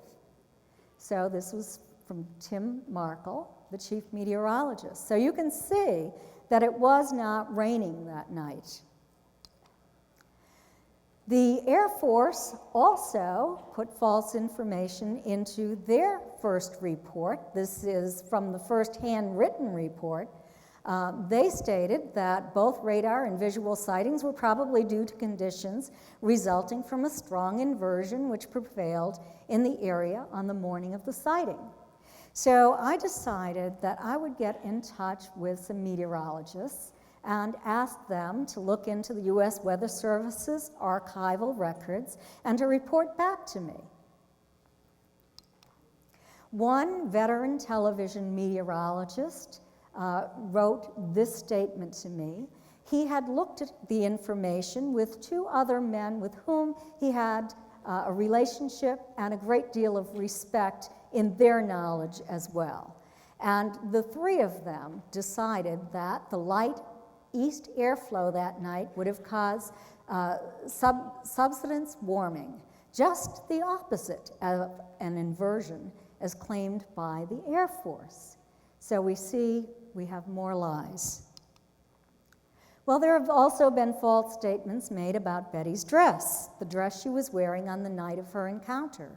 So this was from Tim Markle, the chief meteorologist. So you can see that it was not raining that night. The Air Force also put false information into their first report. This is from the first handwritten report. They stated that both radar and visual sightings were probably due to conditions resulting from a strong inversion which prevailed in the area on the morning of the sighting. So I decided that I would get in touch with some meteorologists and ask them to look into the U.S. Weather Service's archival records and to report back to me. One veteran television meteorologist wrote this statement to me. He had looked at the information with two other men with whom he had a relationship and a great deal of respect in their knowledge as well. And the three of them decided that the light east airflow that night would have caused subsidence warming, just the opposite of an inversion as claimed by the Air Force. So we see we have more lies. Well, there have also been false statements made about Betty's dress, the dress she was wearing on the night of her encounter.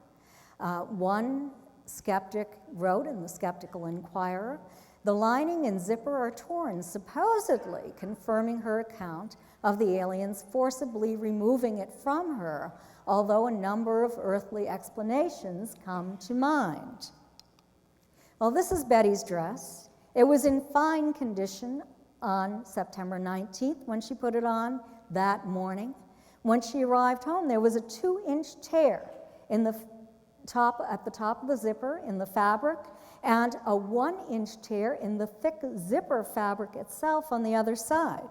One skeptic wrote in the Skeptical Inquirer, the lining and zipper are torn, supposedly confirming her account of the aliens forcibly removing it from her, although a number of earthly explanations come to mind. Well, this is Betty's dress. It was in fine condition on September 19th when she put it on that morning. When she arrived home, there was a 2-inch tear in the at the top of the zipper in the fabric, and a 1-inch tear in the thick zipper fabric itself on the other side.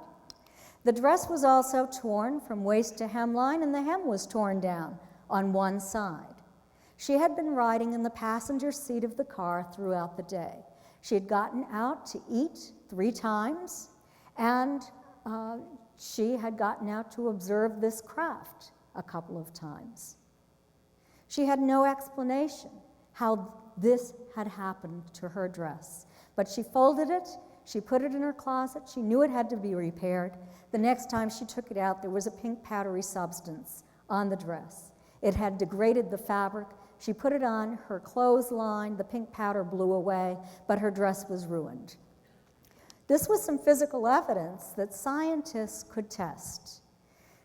The dress was also torn from waist to hemline, and the hem was torn down on one side. She had been riding in the passenger seat of the car throughout the day. She had gotten out to eat 3 times, and she had gotten out to observe this craft a couple of times. She had no explanation how this had happened to her dress, but she folded it, she put it in her closet, she knew it had to be repaired. The next time she took it out, there was a pink powdery substance on the dress. It had degraded the fabric. She put it on her clothesline, the pink powder blew away, but her dress was ruined. This was some physical evidence that scientists could test.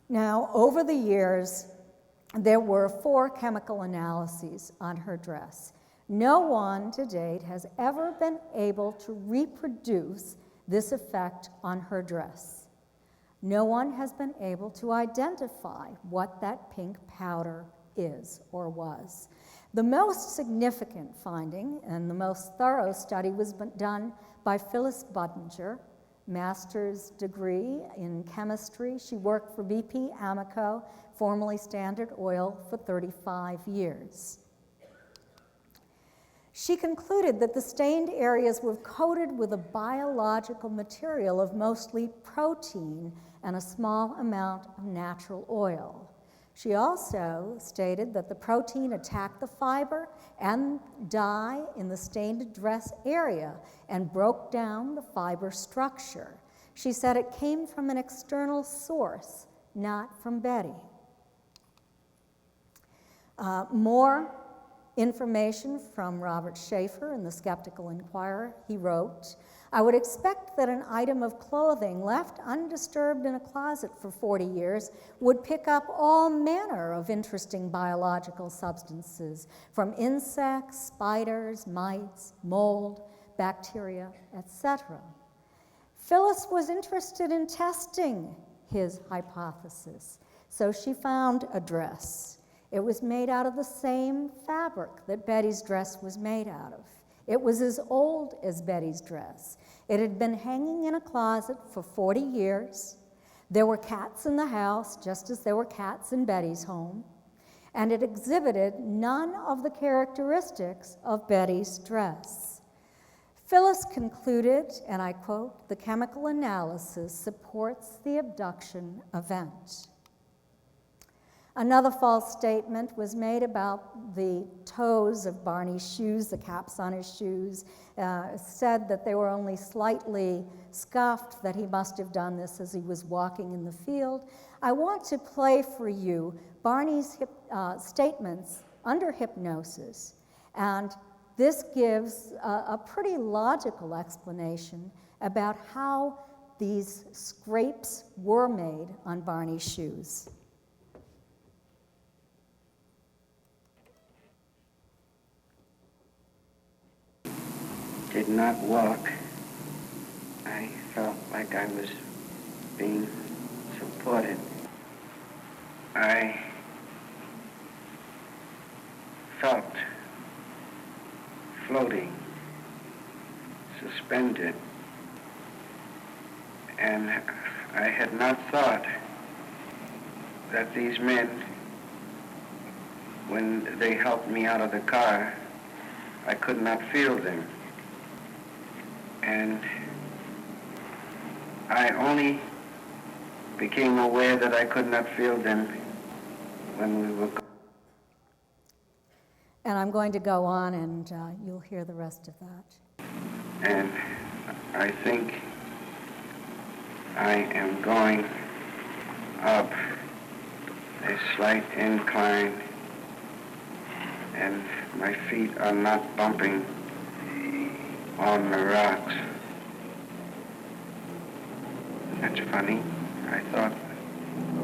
Now, over the years, there were 4 chemical analyses on her dress. No one to date has ever been able to reproduce this effect on her dress. No one has been able to identify what that pink powder is or was. The most significant finding and the most thorough study was done by Phyllis Budinger, master's degree in chemistry. She worked for BP Amoco, formerly Standard Oil, for 35 years. She concluded that the stained areas were coated with a biological material of mostly protein and a small amount of natural oil. She also stated that the protein attacked the fiber and dye in the stained dress area and broke down the fiber structure. She said it came from an external source, not from Betty. More information from Robert Schaefer in the Skeptical Inquirer. He wrote, "I would expect that an item of clothing left undisturbed in a closet for 40 years would pick up all manner of interesting biological substances, from insects, spiders, mites, mold, bacteria, etc. Phyllis was interested in testing his hypothesis, so she found a dress. It was made out of the same fabric that Betty's dress was made out of. It was as old as Betty's dress. It had been hanging in a closet for 40 years. There were cats in the house, just as there were cats in Betty's home, and it exhibited none of the characteristics of Betty's dress." Phyllis concluded, and I quote, "The chemical analysis supports the abduction event." Another false statement was made about the toes of Barney's shoes, the caps on his shoes. Said that they were only slightly scuffed, that he must have done this as he was walking in the field. I want to play for you Barney's statements under hypnosis, and this gives a pretty logical explanation about how these scrapes were made on Barney's shoes. Did not walk. I felt like I was being supported. I felt floating, suspended, and I had not thought that these men, when they helped me out of the car, I could not feel them. And I only became aware that I could not feel them when we were. And I'm going to go on, and you'll hear the rest of that. And I think I am going up a slight incline, and my feet are not bumping on the rocks. That's funny. I thought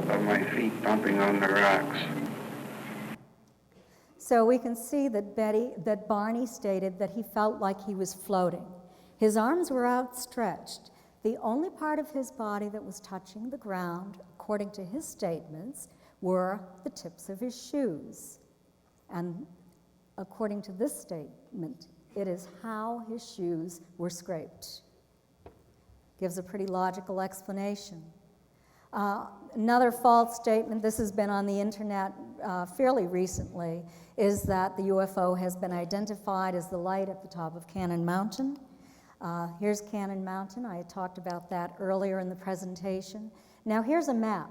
of my feet bumping on the rocks. So we can see that Barney stated that he felt like he was floating. His arms were outstretched. The only part of his body that was touching the ground, according to his statements, were the tips of his shoes. And according to this statement, it is how his shoes were scraped. Gives a pretty logical explanation. Another false statement, this has been on the internet fairly recently, is that the UFO has been identified as the light at the top of Cannon Mountain. Here's Cannon Mountain. I had talked about that earlier in the presentation. Now here's a map,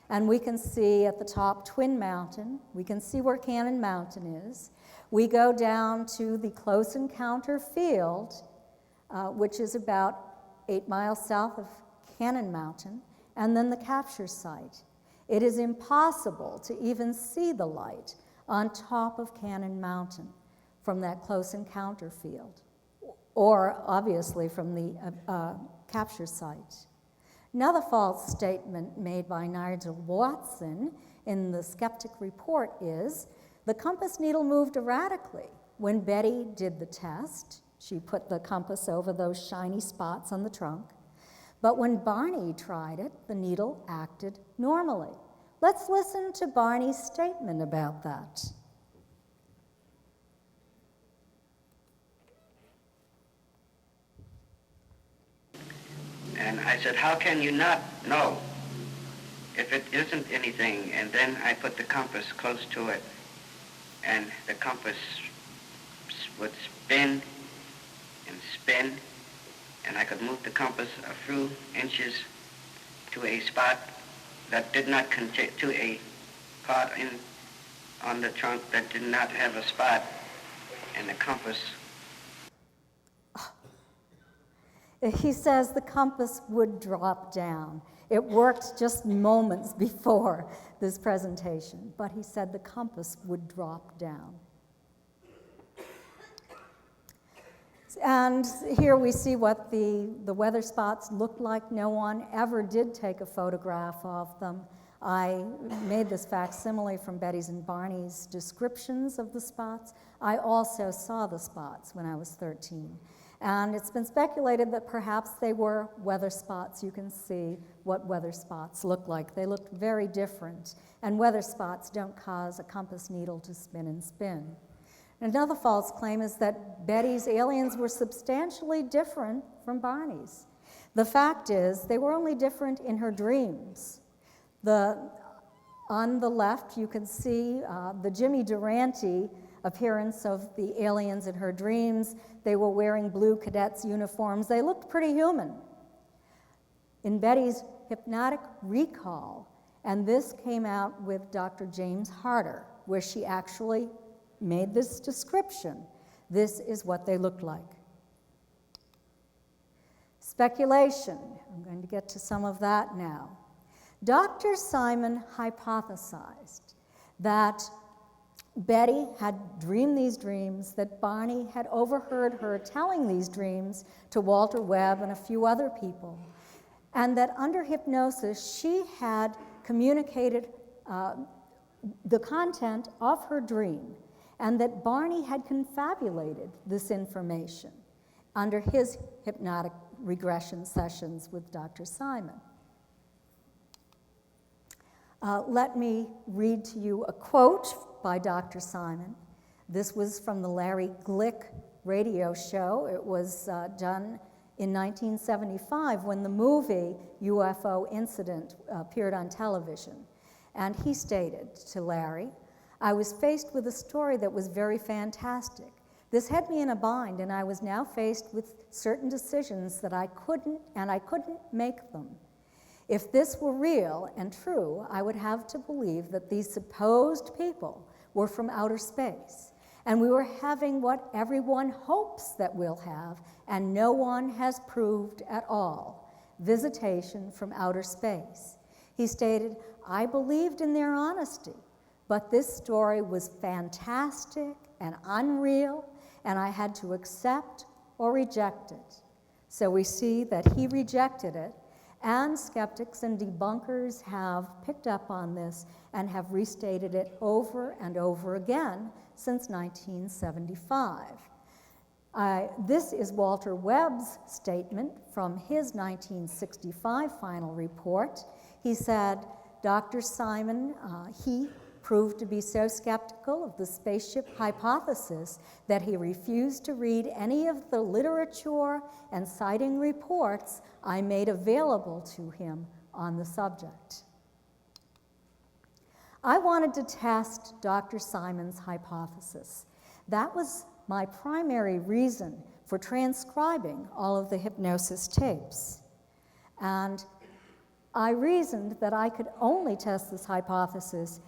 and we can see at the top Twin Mountain. We can see where Cannon Mountain is. We go down to the Close Encounter Field, which is about 8 miles south of Cannon Mountain, and then the capture site. It is impossible to even see the light on top of Cannon Mountain from that Close Encounter Field, or obviously from the capture site. Another false statement made by Nigel Watson in the Skeptic report is, the compass needle moved erratically. When Betty did the test, she put the compass over those shiny spots on the trunk. But when Barney tried it, the needle acted normally. Let's listen to Barney's statement about that. And I said, how can you not know if it isn't anything? And then I put the compass close to it, and the compass would spin and spin, and I could move the compass a few inches to a spot that did not contain, to a part on the trunk that did not have a spot, and the compass. He says the compass would drop down. It worked just moments before this presentation, but he said the compass would drop down. And here we see what the weather spots looked like. No one ever did take a photograph of them. I made this facsimile from Betty's and Barney's descriptions of the spots. I also saw the spots when I was 13. And it's been speculated that perhaps they were weather spots. You can see what weather spots look like. They look very different. And weather spots don't cause a compass needle to spin and spin. Another false claim is that Betty's aliens were substantially different from Barney's. The fact is, they were only different in her dreams. On the left, you can see the Jimmy Durante appearance of the aliens in her dreams. They were wearing blue cadets' uniforms. They looked pretty human. In Betty's hypnotic recall, and this came out with Dr. James Harder, where she actually made this description. This is what they looked like. Speculation. I'm going to get to some of that now. Dr. Simon hypothesized that Betty had dreamed these dreams, that Barney had overheard her telling these dreams to Walter Webb and a few other people, and that under hypnosis she had communicated the content of her dream, and that Barney had confabulated this information under his hypnotic regression sessions with Dr. Simon. Let me read to you a quote by Dr. Simon. This was from the Larry Glick radio show. It was done in 1975 when the movie UFO Incident appeared on television. And he stated to Larry, "I was faced with a story that was very fantastic. This had me in a bind, and I was now faced with certain decisions that I couldn't make them. If this were real and true, I would have to believe that these supposed people were from outer space, and we were having what everyone hopes that we'll have, and no one has proved at all, visitation from outer space." He stated, "I believed in their honesty, but this story was fantastic and unreal, and I had to accept or reject it." So we see that he rejected it, and skeptics and debunkers have picked up on this and have restated it over and over again since 1975. This is Walter Webb's statement from his 1965 final report. He said, Dr. Simon, he proved to be so skeptical of the spaceship hypothesis that he refused to read any of the literature and sighting reports I made available to him on the subject. I wanted to test Dr. Simon's hypothesis. That was my primary reason for transcribing all of the hypnosis tapes. And I reasoned that I could only test this hypothesis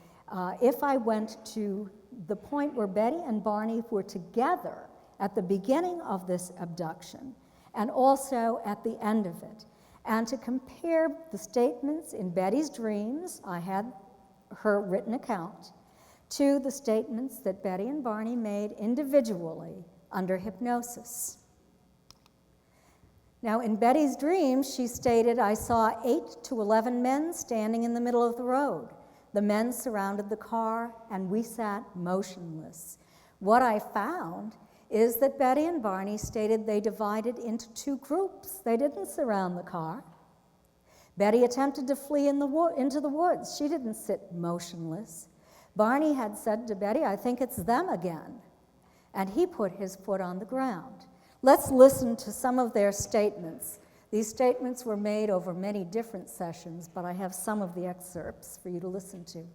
if I went to the point where Betty and Barney were together at the beginning of this abduction and also at the end of it, and to compare the statements in Betty's dreams, I had her written account, to the statements that Betty and Barney made individually under hypnosis. Now, in Betty's dreams, she stated, I saw 8 to 11 men standing in the middle of the road. The men surrounded the car, and we sat motionless. What I found is that Betty and Barney stated they divided into 2 groups. They didn't surround the car. Betty attempted to flee into the woods. She didn't sit motionless. Barney had said to Betty, I think it's them again. And he put his foot on the ground. Let's listen to some of their statements. These statements were made over many different sessions, but I have some of the excerpts for you to listen to.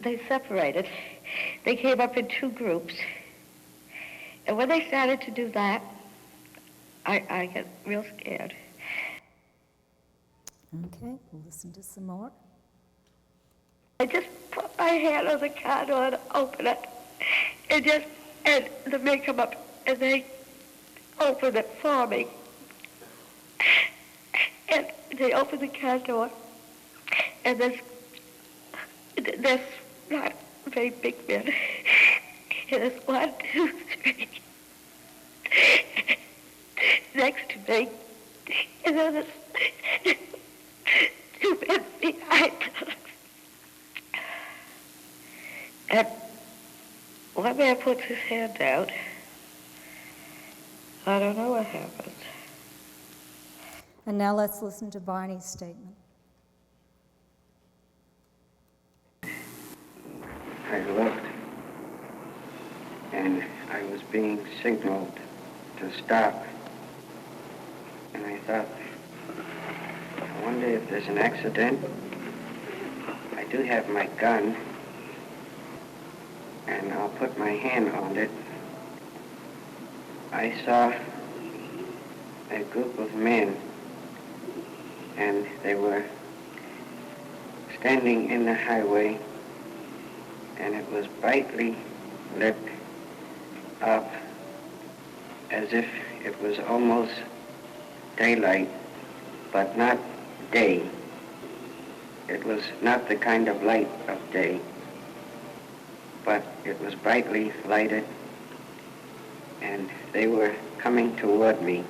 They separated. They came up in 2 groups. And when they started to do that, I got real scared. Okay, we'll listen to some more. I just put my hand on the car door and open it. And the men come up and they open it for me. And they open the car door. And there's not very big men. And there's 1, 2, 3 next to me. And then there's 2 men behind us. And one man puts his hand out. I don't know what happens. And now let's listen to Barney's statement. I looked, and I was being signaled to stop. And I thought, I wonder if there's an accident. I do have my gun, and I'll put my hand on it. I saw a group of men, and they were standing in the highway, and it was brightly lit up as if it was almost daylight, but not day. It was not the kind of light of day, but it was brightly lighted, and they were coming toward me.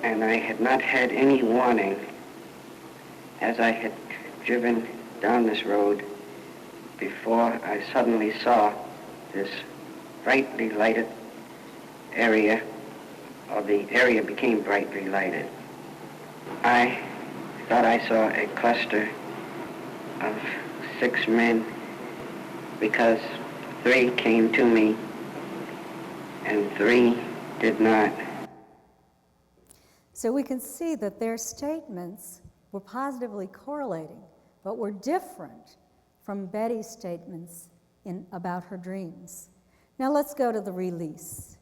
And I had not had any warning as I had driven down this road before I suddenly saw this brightly lighted area, or the area became brightly lighted. I thought I saw a cluster of 6 men, because 3 came to me and 3 did not. So we can see that their statements were positively correlating, but were different from Betty's statements about her dreams. Now let's go to the release.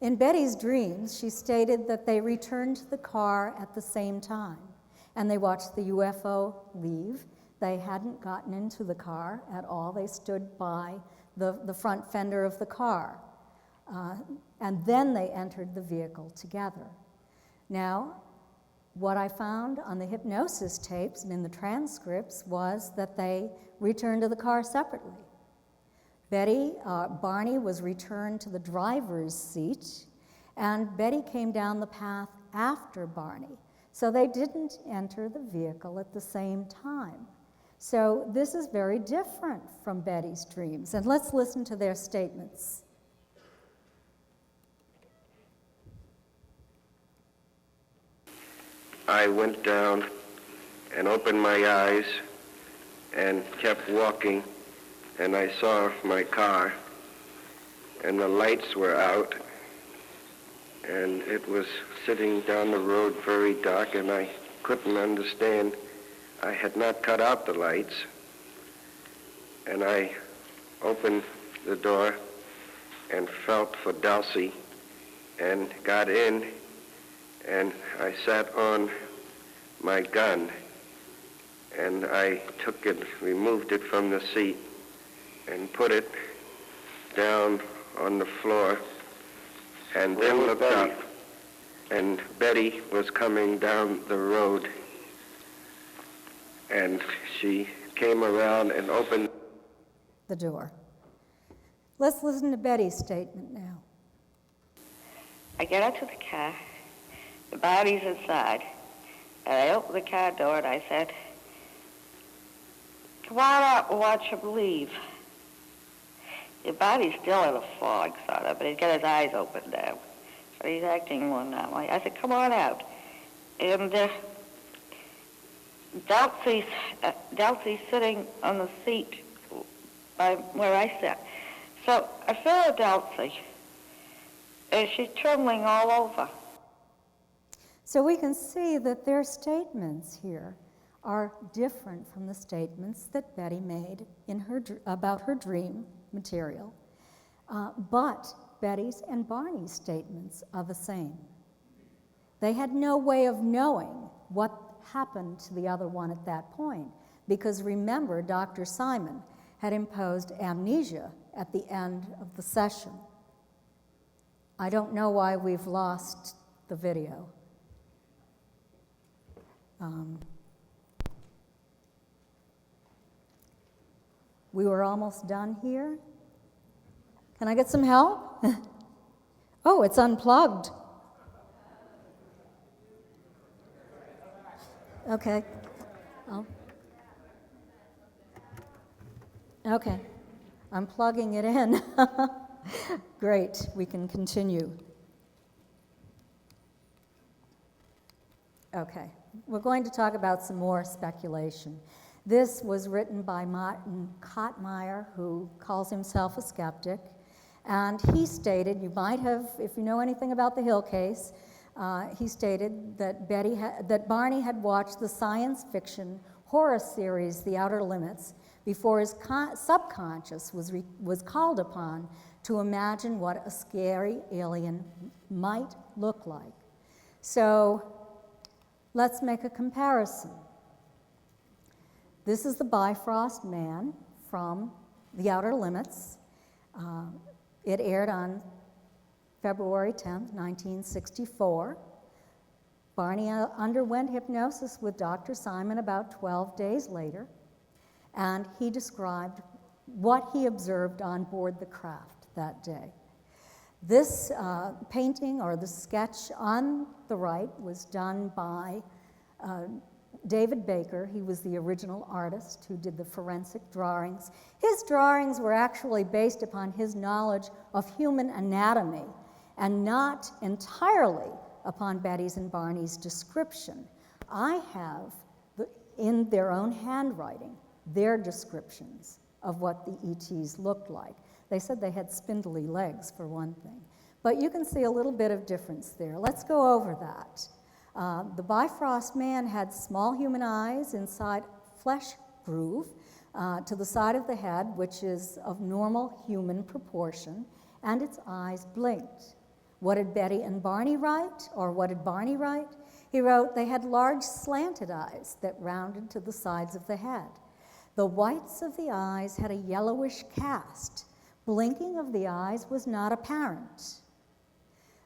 In Betty's dreams, she stated that they returned to the car at the same time, and they watched the UFO leave. They hadn't gotten into the car at all. They stood by the front fender of the car, and then they entered the vehicle together. Now, what I found on the hypnosis tapes and in the transcripts was that they returned to the car separately. Barney was returned to the driver's seat, and Betty came down the path after Barney. So they didn't enter the vehicle at the same time. So this is very different from Betty's dreams. And let's listen to their statements. I went down and opened my eyes and kept walking, and I saw my car, and the lights were out, and it was sitting down the road very dark, and I couldn't understand. I had not cut out the lights, and I opened the door and felt for Dulcie and got in, and I sat on my gun, and I took it, removed it from the seat, and put it down on the floor, and then looked up, and Betty was coming down the road, and she came around and opened the door. Let's listen to Betty's statement now. I get out to the car, the body's inside, and I open the car door and I said, come on out and watch him leave. Your body's still in a fog, sort of, but he's got his eyes open now. So he's acting more normal. I said, come on out. And Delsey's sitting on the seat by where I sat. So I follow Delsey, and she's trembling all over. So we can see that their statements here are different from the statements that Betty made in about her dream material. But Betty's and Barney's statements are the same. They had no way of knowing what happened to the other one at that point, because remember, Dr. Simon had imposed amnesia at the end of the session. I don't know why we've lost the video. We were almost done here. Can I get some help? Oh, it's unplugged. Okay. Oh. Okay. I'm plugging it in. Great. We can continue. Okay. We're going to talk about some more speculation. This was written by Martin Kottmeyer, who calls himself a skeptic. And he stated, you might have, if you know anything about the Hill case, he stated that Barney had watched the science fiction horror series The Outer Limits before his subconscious was called upon to imagine what a scary alien might look like. So let's make a comparison. This is the Bifrost Man from The Outer Limits. It aired on February 10th, 1964. Barney underwent hypnosis with Dr. Simon about 12 days later, and he described what he observed on board the craft that day. This painting, or the sketch on the right, was done by David Baker. He was the original artist who did the forensic drawings. His drawings were actually based upon his knowledge of human anatomy and not entirely upon Betty's and Barney's description. I have, in their own handwriting, their descriptions of what the ETs looked like. They said they had spindly legs, for one thing. But you can see a little bit of difference there. Let's go over that. The Bifrost Man had small human eyes inside flesh groove to the side of the head, which is of normal human proportion, and its eyes blinked. What did Betty and Barney write, or what did Barney write? He wrote, they had large slanted eyes that rounded to the sides of the head. The whites of the eyes had a yellowish cast. Blinking of the eyes was not apparent.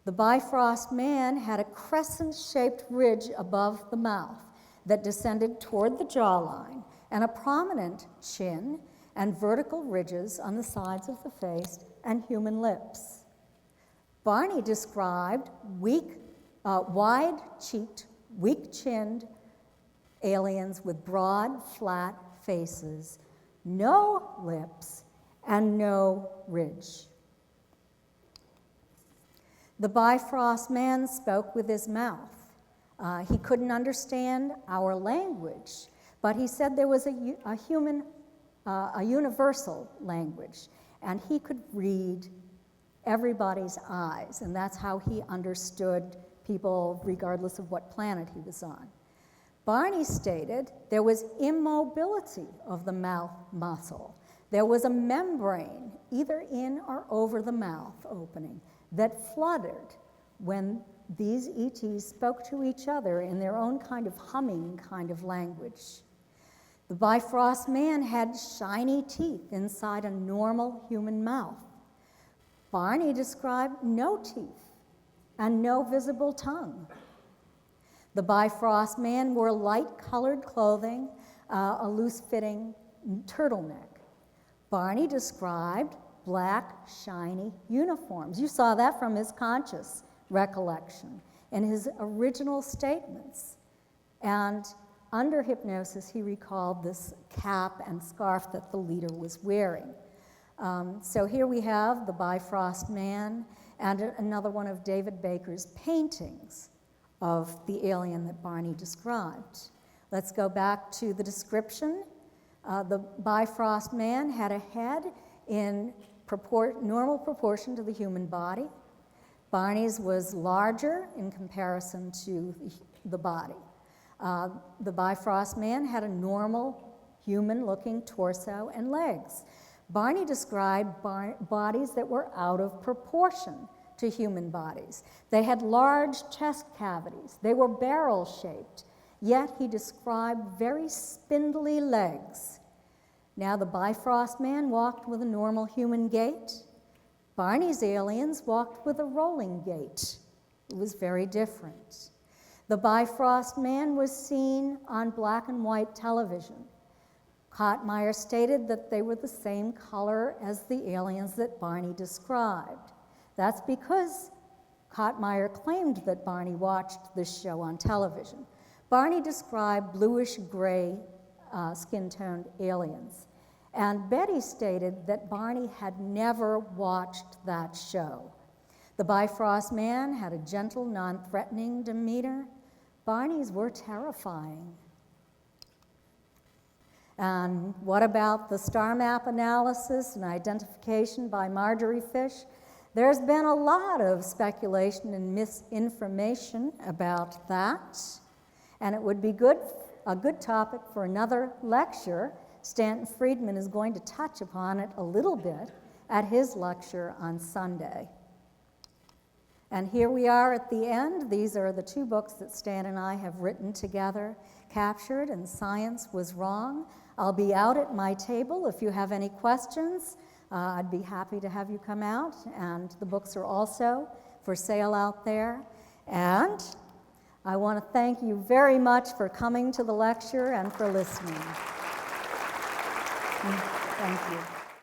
The Bifrost Man had a crescent-shaped ridge above the mouth that descended toward the jawline, and a prominent chin and vertical ridges on the sides of the face and human lips. Barney described wide-cheeked, weak-chinned aliens with broad, flat faces, no lips, and no ridge. The Bifrost Man spoke with his mouth. He couldn't understand our language, but he said there was a universal language, and he could read everybody's eyes, and that's how he understood people regardless of what planet he was on. Barney stated there was immobility of the mouth muscle. There was a membrane either in or over the mouth opening that fluttered when these ETs spoke to each other in their own kind of humming kind of language. The Bifrost Man had shiny teeth inside a normal human mouth. Barney described no teeth and no visible tongue. The Bifrost Man wore light-colored clothing, a loose-fitting turtleneck. Barney described black, shiny uniforms. You saw that from his conscious recollection and his original statements. And under hypnosis, he recalled this cap and scarf that the leader was wearing. So here we have the Bifrost Man and another one of David Baker's paintings of the alien that Barney described. Let's go back to the description. The Bifrost Man had a head in normal proportion to the human body. Barney's was larger in comparison to the body. The Bifrost Man had a normal human-looking torso and legs. Barney described bodies that were out of proportion to human bodies. They had large chest cavities. They were barrel-shaped, yet he described very spindly legs. Now the Bifrost Man walked with a normal human gait. Barney's aliens walked with a rolling gait. It was very different. The Bifrost Man was seen on black and white television. Kottmeyer stated that they were the same color as the aliens that Barney described. That's because Kottmeyer claimed that Barney watched this show on television. Barney described bluish-gray skin-toned aliens. And Betty stated that Barney had never watched that show. The Bifrost Man had a gentle, non-threatening demeanor. Barney's were terrifying. And what about the star map analysis and identification by Marjorie Fish? There's been a lot of speculation and misinformation about that, and it would be a good topic for another lecture. Stanton Friedman is going to touch upon it a little bit at his lecture on Sunday. And here we are at the end. These are the two books that Stan and I have written together, Captured and Science Was Wrong. I'll be out at my table if you have any questions. I'd be happy to have you come out, and the books are also for sale out there. And I want to thank you very much for coming to the lecture and for listening. Thank you.